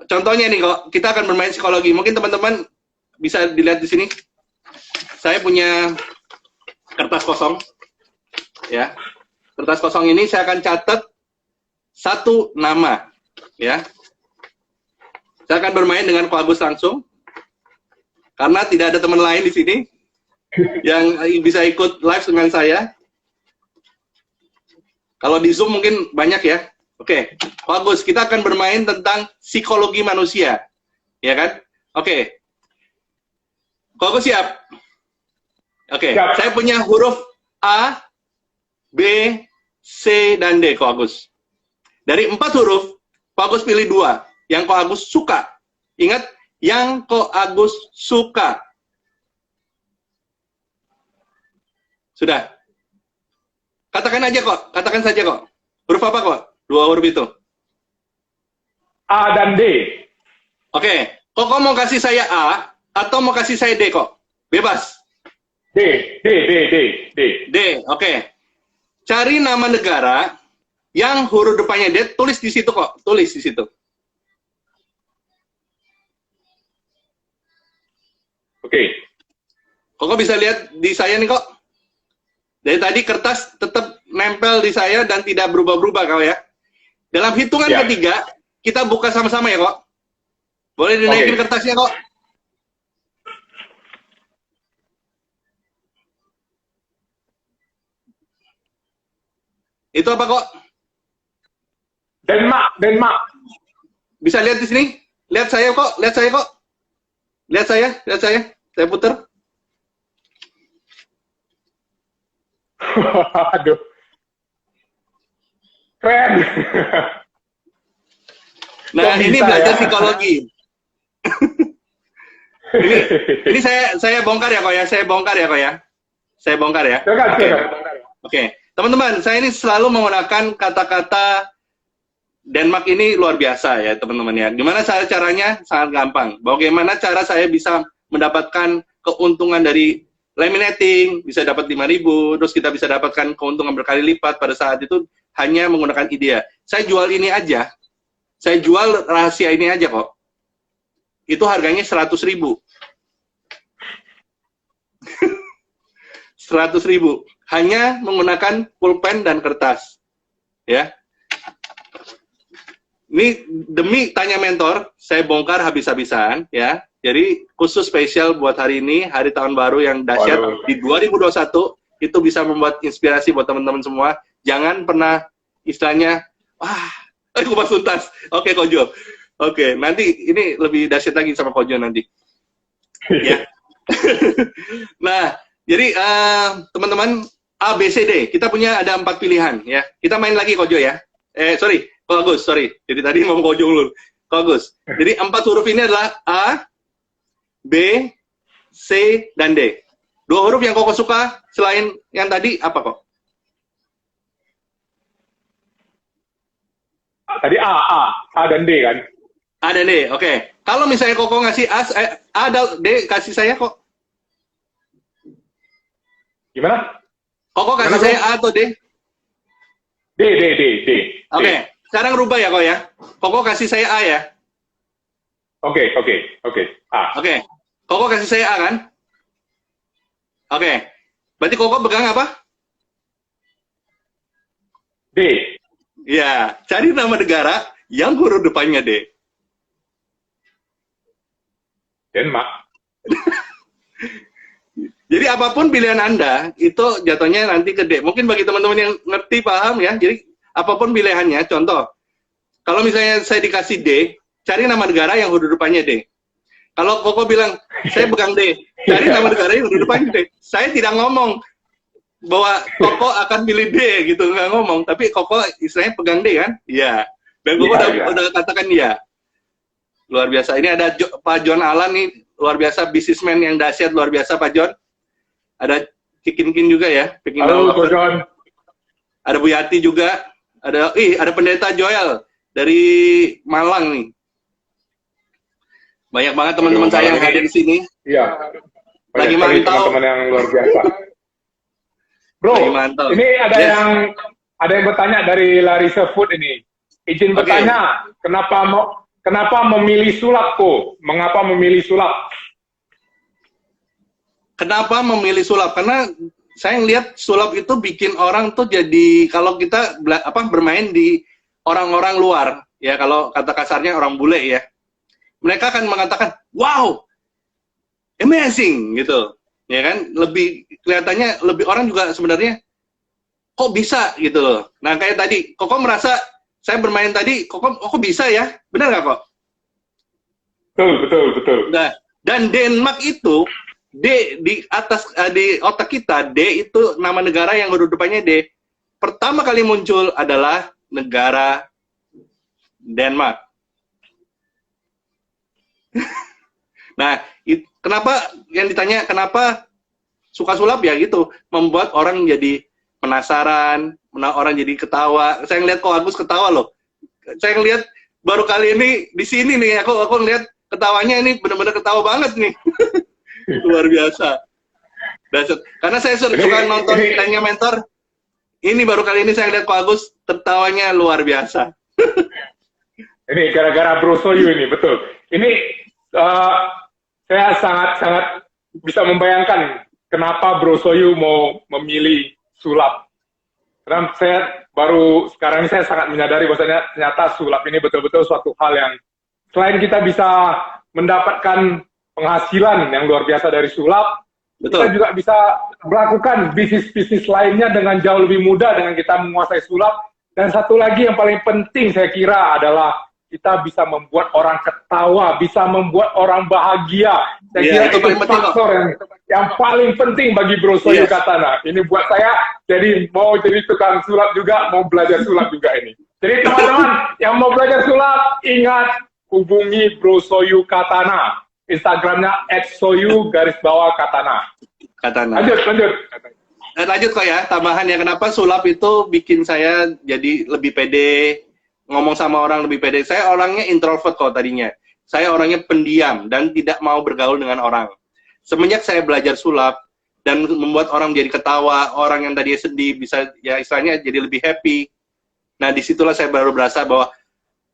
contohnya nih kok, kita akan bermain psikologi. Mungkin teman-teman bisa dilihat di sini. Saya punya kertas kosong, ya. Kertas kosong ini saya akan catat satu nama, ya. Saya akan bermain dengan Ko Agus langsung, karena tidak ada teman lain di sini yang bisa ikut live dengan saya. Kalau di Zoom mungkin banyak ya. Oke, bagus. Kita akan bermain tentang psikologi manusia, ya kan? Oke. Ko Agus siap? Oke. Saya punya huruf A, B, C, dan D, Ko Agus. Dari 4 huruf, Ko Agus pilih 2 yang Ko Agus suka. Ingat, yang Ko Agus suka. Sudah. Katakan aja kok, katakan saja kok. Huruf apa kok? 2 huruf itu. A dan D. Oke. Kok mau kasih saya A atau mau kasih saya D kok? Bebas. D, D, D, D, D. D, oke. Cari nama negara yang huruf depannya D, tulis di situ kok, tulis di situ. Oke. Kok bisa lihat di saya nih kok. Dari tadi kertas tetap nempel di saya dan tidak berubah-berubah kau ya. Dalam hitungan Ya. ketiga, kita buka sama-sama ya kok. Boleh dinaikin Oke. kertasnya kok. Itu apa kok? Denmark, Denmark. Bisa lihat di sini? Lihat saya kok, lihat saya kok. Lihat saya, lihat saya. Saya putar. Aduh. Keren. Nah, Kok ini bisa belajar ya? psikologi. Ini saya bongkar ya kok ya, saya bongkar ya kok ya. Saya bongkar ya. Silakan, Oke. silakan. Oke. Teman-teman, saya ini selalu menggunakan kata-kata Denmark ini luar biasa ya, teman-teman ya. Gimana caranya? Sangat gampang. Bagaimana cara saya bisa mendapatkan keuntungan dari laminating, bisa dapat 5.000, terus kita bisa dapatkan keuntungan berkali lipat pada saat itu hanya menggunakan IDEA. Saya jual ini aja. Saya jual rahasia ini aja kok. Itu harganya 100.000. 100.000 hanya menggunakan pulpen dan kertas ya. Ini demi tanya mentor saya bongkar habis-habisan ya. Jadi khusus spesial buat hari ini, hari tahun baru yang dahsyat. Waduh. Di 2021 itu bisa membuat inspirasi buat teman-teman semua. Jangan pernah istilahnya kupas tuntas. Oke Kojo. Oke, nanti ini lebih dahsyat lagi sama Kojo nanti ya. Nah, jadi teman-teman, A, B, C, D. Kita punya ada 4 pilihan ya. Kita main lagi Kojo ya. Sorry, Ko Agus, sorry. Jadi tadi mau Kojo dulu. Ko Agus. Jadi 4 huruf ini adalah A, B, C, dan D. 2 huruf yang Koko suka selain yang tadi apa kok? Tadi A dan D kan? A dan D, oke. Kalau misalnya Koko ngasih A dan D, kasih saya kok. Gimana? Koko kasih Gimana, saya Bro? A atau D? D, D, D, D. Oke, sekarang rubah ya kok ya. Koko kasih saya A ya. Oke. A. Oke, Koko kasih saya A kan? Oke, berarti Koko pegang apa? D. Ya, cari nama negara yang huruf depannya D. Denmark. Jadi apapun pilihan Anda, itu jatuhnya nanti ke D. Mungkin bagi teman-teman yang ngerti, paham ya. Jadi apapun pilihannya, contoh, kalau misalnya saya dikasih D, cari nama negara yang huruf depannya D. Kalau Koko bilang, saya pegang D, cari nama negara yang huruf depannya D. Saya tidak ngomong bahwa Koko akan pilih D gitu, nggak ngomong. Tapi Koko istilahnya pegang D kan? Iya. Dan Koko udah katakan iya. Luar biasa. Ini ada Pak John Alan nih, luar biasa, bisnismen yang dahsyat, luar biasa Pak John. Ada Cikin juga ya. Halo, Ko John. Ada Bu Yati juga. Ada Pendeta Joel dari Malang nih. Banyak banget teman-teman saya yang hadir di sini. Iya. Lagi Banyak sekali mantau. teman-teman yang luar biasa. Bro, Lagi mantau. ini ada Yes. yang bertanya dari Larissa Food ini. Izin Oke. bertanya, kenapa memilih sulap, Ko? Mengapa memilih sulap? Kenapa memilih sulap? Karena saya ngelihat sulap itu bikin orang tuh jadi, kalau kita bermain di orang-orang luar, ya kalau kata kasarnya orang bule ya, mereka akan mengatakan, wow, amazing gitu, ya kan? Lebih kelihatannya orang juga sebenarnya kok bisa gitu loh. Nah kayak tadi, Koko merasa saya bermain tadi, Koko bisa ya, benar nggak kok? Betul. Nah, dan Denmark itu D di atas di otak kita, D itu nama negara yang huruf depannya D. Pertama kali muncul adalah negara Denmark. Nah, kenapa yang ditanya kenapa suka sulap ya gitu, membuat orang jadi penasaran, orang jadi ketawa. Saya ngeliat kok Agus ketawa loh. Saya ngeliat baru kali ini di sini nih, aku ngeliat ketawanya ini benar-benar ketawa banget nih. Luar biasa. Dahsyat. Karena saya suka nonton Tanya Mentor. Ini baru kali ini saya lihat Ko Agus tertawanya luar biasa. Ini gara-gara Bro Soyu ini, betul. Ini saya sangat bisa membayangkan kenapa Bro Soyu mau memilih sulap. Karena saya baru sekarang ini saya sangat menyadari bahwasanya ternyata sulap ini betul-betul suatu hal yang selain kita bisa mendapatkan penghasilan yang luar biasa dari sulap, kita juga bisa melakukan bisnis-bisnis lainnya dengan jauh lebih mudah dengan kita menguasai sulap. Dan satu lagi yang paling penting saya kira adalah kita bisa membuat orang ketawa, bisa membuat orang bahagia. Saya kira itu faktor yang paling penting bagi Bro Soyu Katana. Ini buat saya jadi mau jadi tukang sulap juga, mau belajar sulap juga ini. Jadi teman-teman yang mau belajar sulap, ingat hubungi Bro Soyu Katana. Instagramnya @soyu_katana. Lanjut kok ya, tambahan ya, kenapa sulap itu bikin saya jadi lebih pede, ngomong sama orang lebih pede. Saya orangnya introvert kok tadinya. Saya orangnya pendiam dan tidak mau bergaul dengan orang. Semenjak saya belajar sulap dan membuat orang menjadi ketawa, orang yang tadinya sedih bisa ya istilahnya jadi lebih happy. Nah, disitulah saya baru berasa bahwa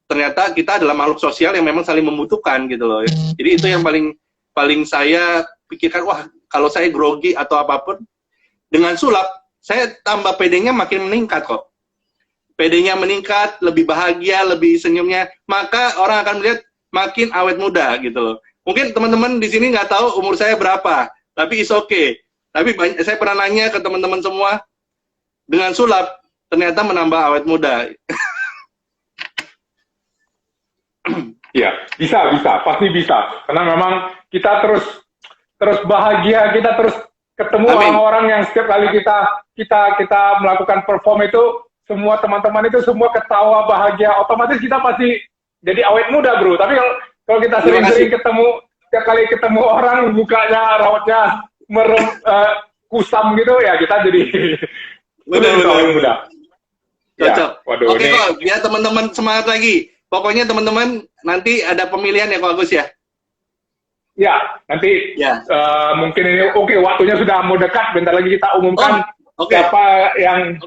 ternyata kita adalah makhluk sosial yang memang saling membutuhkan gitu loh. Jadi itu yang paling saya pikirkan, wah kalau saya grogi atau apapun, dengan sulap, saya tambah pedenya makin meningkat kok. PD-nya meningkat, lebih bahagia, lebih senyumnya, maka orang akan melihat makin awet muda gitu loh. Mungkin teman-teman di sini nggak tahu umur saya berapa, tapi it's okay. Tapi saya pernah nanya ke teman-teman semua, dengan sulap ternyata menambah awet muda. Ya, bisa, pasti bisa. Karena memang kita terus bahagia, kita terus ketemu orang-orang yang setiap kali kita melakukan perform itu, semua teman-teman itu semua ketawa bahagia, otomatis kita pasti jadi awet muda, Bro. Tapi kalau kita sering-sering ketemu, setiap kali ketemu orang mukanya rautnya kusam gitu ya, kita jadi awet muda. Cocok. Ya, waduh, oke kok, biar teman-teman semangat lagi. Pokoknya teman-teman nanti ada pemilihan ya Ko Agus ya? Ya, nanti mungkin ini waktunya sudah mau dekat, bentar lagi kita umumkan siapa yang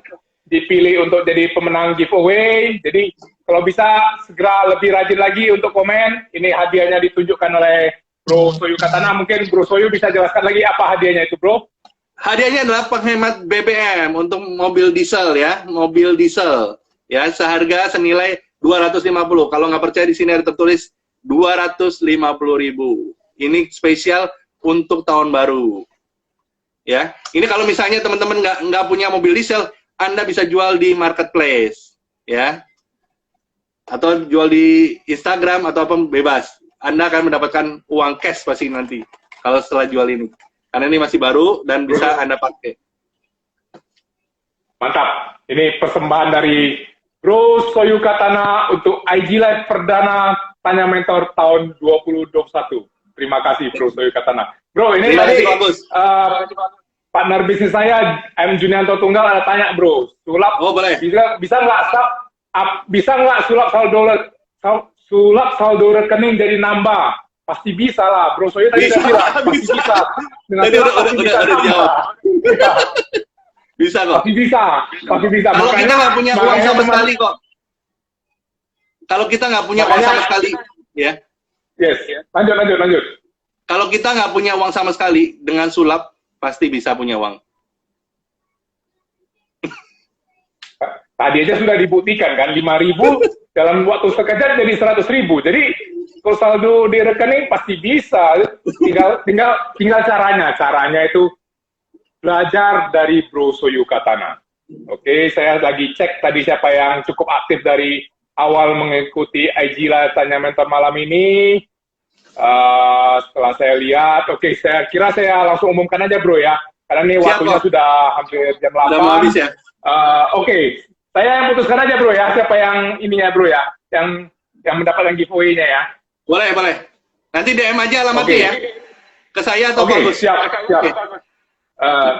dipilih untuk jadi pemenang giveaway. Jadi kalau bisa segera lebih rajin lagi untuk komen. Ini hadiahnya ditunjukkan oleh Bro Soyu Katana. Mungkin Bro Soyu bisa jelaskan lagi apa hadiahnya itu, Bro? Hadiahnya adalah penghemat BBM untuk mobil diesel ya, mobil diesel ya, seharga senilai 250. Kalau nggak percaya di sini ada tertulis 250.000. Ini spesial untuk tahun baru. Ya, ini kalau misalnya teman-teman nggak punya mobil diesel, Anda bisa jual di marketplace, ya, atau jual di Instagram atau apa bebas. Anda akan mendapatkan uang cash pasti nanti kalau setelah jual ini. Karena ini masih baru dan bisa Anda pakai. Mantap. Ini persembahan dari Bro Soyu Katana untuk IG Live perdana Tanya Mentor tahun 2021. Terima kasih Bro Soyu Katana. Bro, ini tadi partner bisnis saya, M. Junianto Tunggal ada tanya, Bro. Sulap, boleh. Bisa nggak sulap saldo rekening jadi nambah? Pasti bisa lah, Bro Soyu tadi udah bilang, pasti bisa. Dengan sulap pasti bisa nambah. Bisa kok. Pasti bisa. Kalau kita nggak punya uang sama sekali kok. Kalau kita nggak punya uang sama sekali, ya. Yes. Lanjut. Kalau kita nggak punya uang sama sekali, dengan sulap pasti bisa punya uang. Tadi aja sudah dibuktikan kan, 5.000 dalam waktu sekejap jadi 100.000. Jadi kalau saldo di rekening pasti bisa. Tinggal caranya. Caranya itu belajar dari Bro Soyu Katana. Oke, saya lagi cek tadi siapa yang cukup aktif dari awal mengikuti IG Live Tanya Mentor malam ini. Setelah saya lihat, saya kira saya langsung umumkan aja, Bro ya. Karena ini waktunya sudah hampir jam 8. Sudah mau habis ya? Saya yang putuskan aja, Bro ya. Siapa yang ininya, Bro ya? Yang mendapatkan giveaway-nya ya. Boleh. Nanti DM aja alamatnya ya. Ke saya atau bagus. Siap.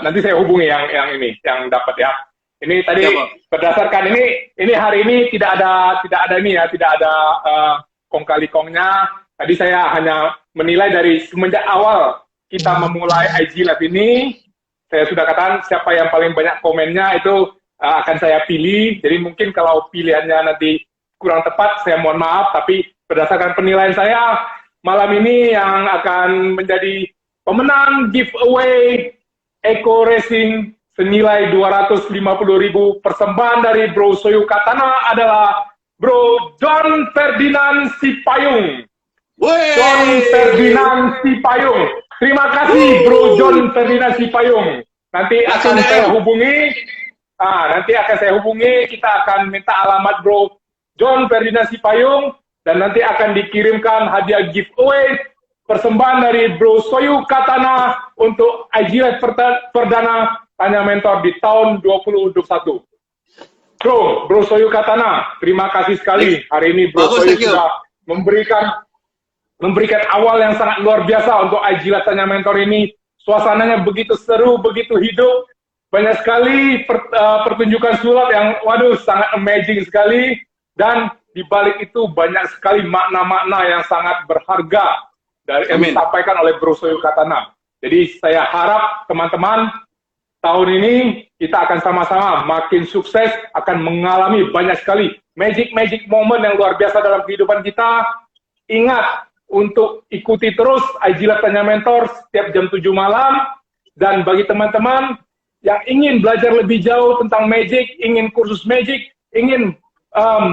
Nanti saya hubungi yang ini, yang dapat ya. Ini tadi berdasarkan ini hari ini tidak ada kong kali kongnya. Tadi saya hanya menilai dari semenjak awal kita memulai IG Live ini, saya sudah katakan siapa yang paling banyak komennya itu akan saya pilih. Jadi mungkin kalau pilihannya nanti kurang tepat, saya mohon maaf. Tapi berdasarkan penilaian saya, malam ini yang akan menjadi pemenang giveaway Eco Racing senilai 250.000 persembahan dari Bro Soyu Katana adalah Bro John Ferdinand Sipayung. John Ferdinand Sipayung. Terima kasih Bro John Ferdinand Sipayung. Nanti akan saya hubungi. Nanti akan saya hubungi. Kita akan minta alamat Bro John Ferdinand Sipayung dan nanti akan dikirimkan hadiah giveaway persembahan dari Bro Soyu Katana untuk IG Live perdana Tanya Mentor di tahun 2021. Bro Soyu Katana, terima kasih sekali. Hari ini Bro Soyu sudah memberikan awal yang sangat luar biasa untuk IG Live Tanya Mentor ini. Suasananya begitu seru, begitu hidup. Banyak sekali pertunjukan sulap yang, waduh, sangat amazing sekali. Dan di balik itu banyak sekali makna-makna yang sangat berharga dari yang disampaikan oleh Bro Soyu Katana. Jadi saya harap teman-teman tahun ini kita akan sama-sama makin sukses, akan mengalami banyak sekali magic moment yang luar biasa dalam kehidupan kita. Ingat untuk ikuti terus IG Live Tanya Mentor setiap jam 7 malam. Dan bagi teman-teman yang ingin belajar lebih jauh tentang magic, ingin kursus magic, ingin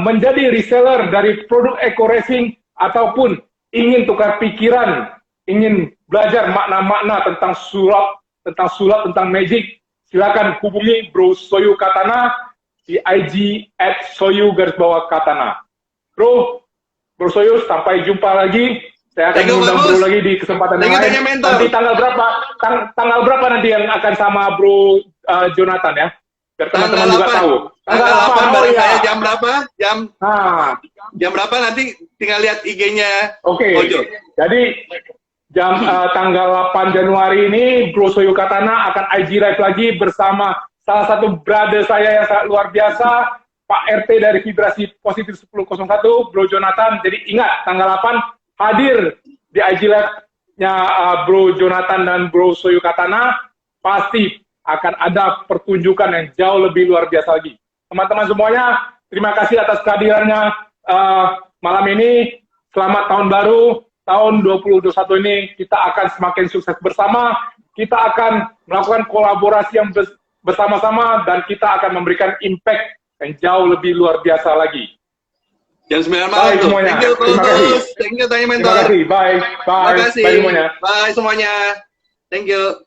menjadi reseller dari produk Eco Racing, ataupun ingin tukar pikiran, ingin belajar makna-makna tentang sulap, tentang magic, silakan hubungi Bro Soyu Katana di IG @soyu_katana. Bro Soyu, sampai jumpa lagi. Saya akan mengundang Bro lagi di kesempatan yang lain. Nanti tanggal berapa nanti yang akan sama Bro Jonathan ya? Biar teman-teman juga tahu. Tanggal 8 bareng saya jam berapa? Jam berapa nanti tinggal lihat IG-nya. Oke. Jadi tanggal 8 Januari ini Bro Soyu Katana akan IG Live lagi bersama salah satu brother saya yang sangat luar biasa, Pak RT dari Vibrasi Positif 1001, Bro Jonathan. Jadi ingat, tanggal 8 hadir di IG Live-nya Bro Jonathan dan Bro Soyu Katana, pasti akan ada pertunjukan yang jauh lebih luar biasa lagi. Teman-teman semuanya, terima kasih atas kehadirannya malam ini. Selamat tahun baru, tahun 2021 ini kita akan semakin sukses bersama. Kita akan melakukan kolaborasi yang bersama-sama dan kita akan memberikan impact yang jauh lebih luar biasa lagi. Jam 9 malam tuh. Semuanya. Thank you, Thank you, Tanya Mentor. Terima kasih. Bye. Terima kasih. Bye semuanya. Bye semuanya. Thank you.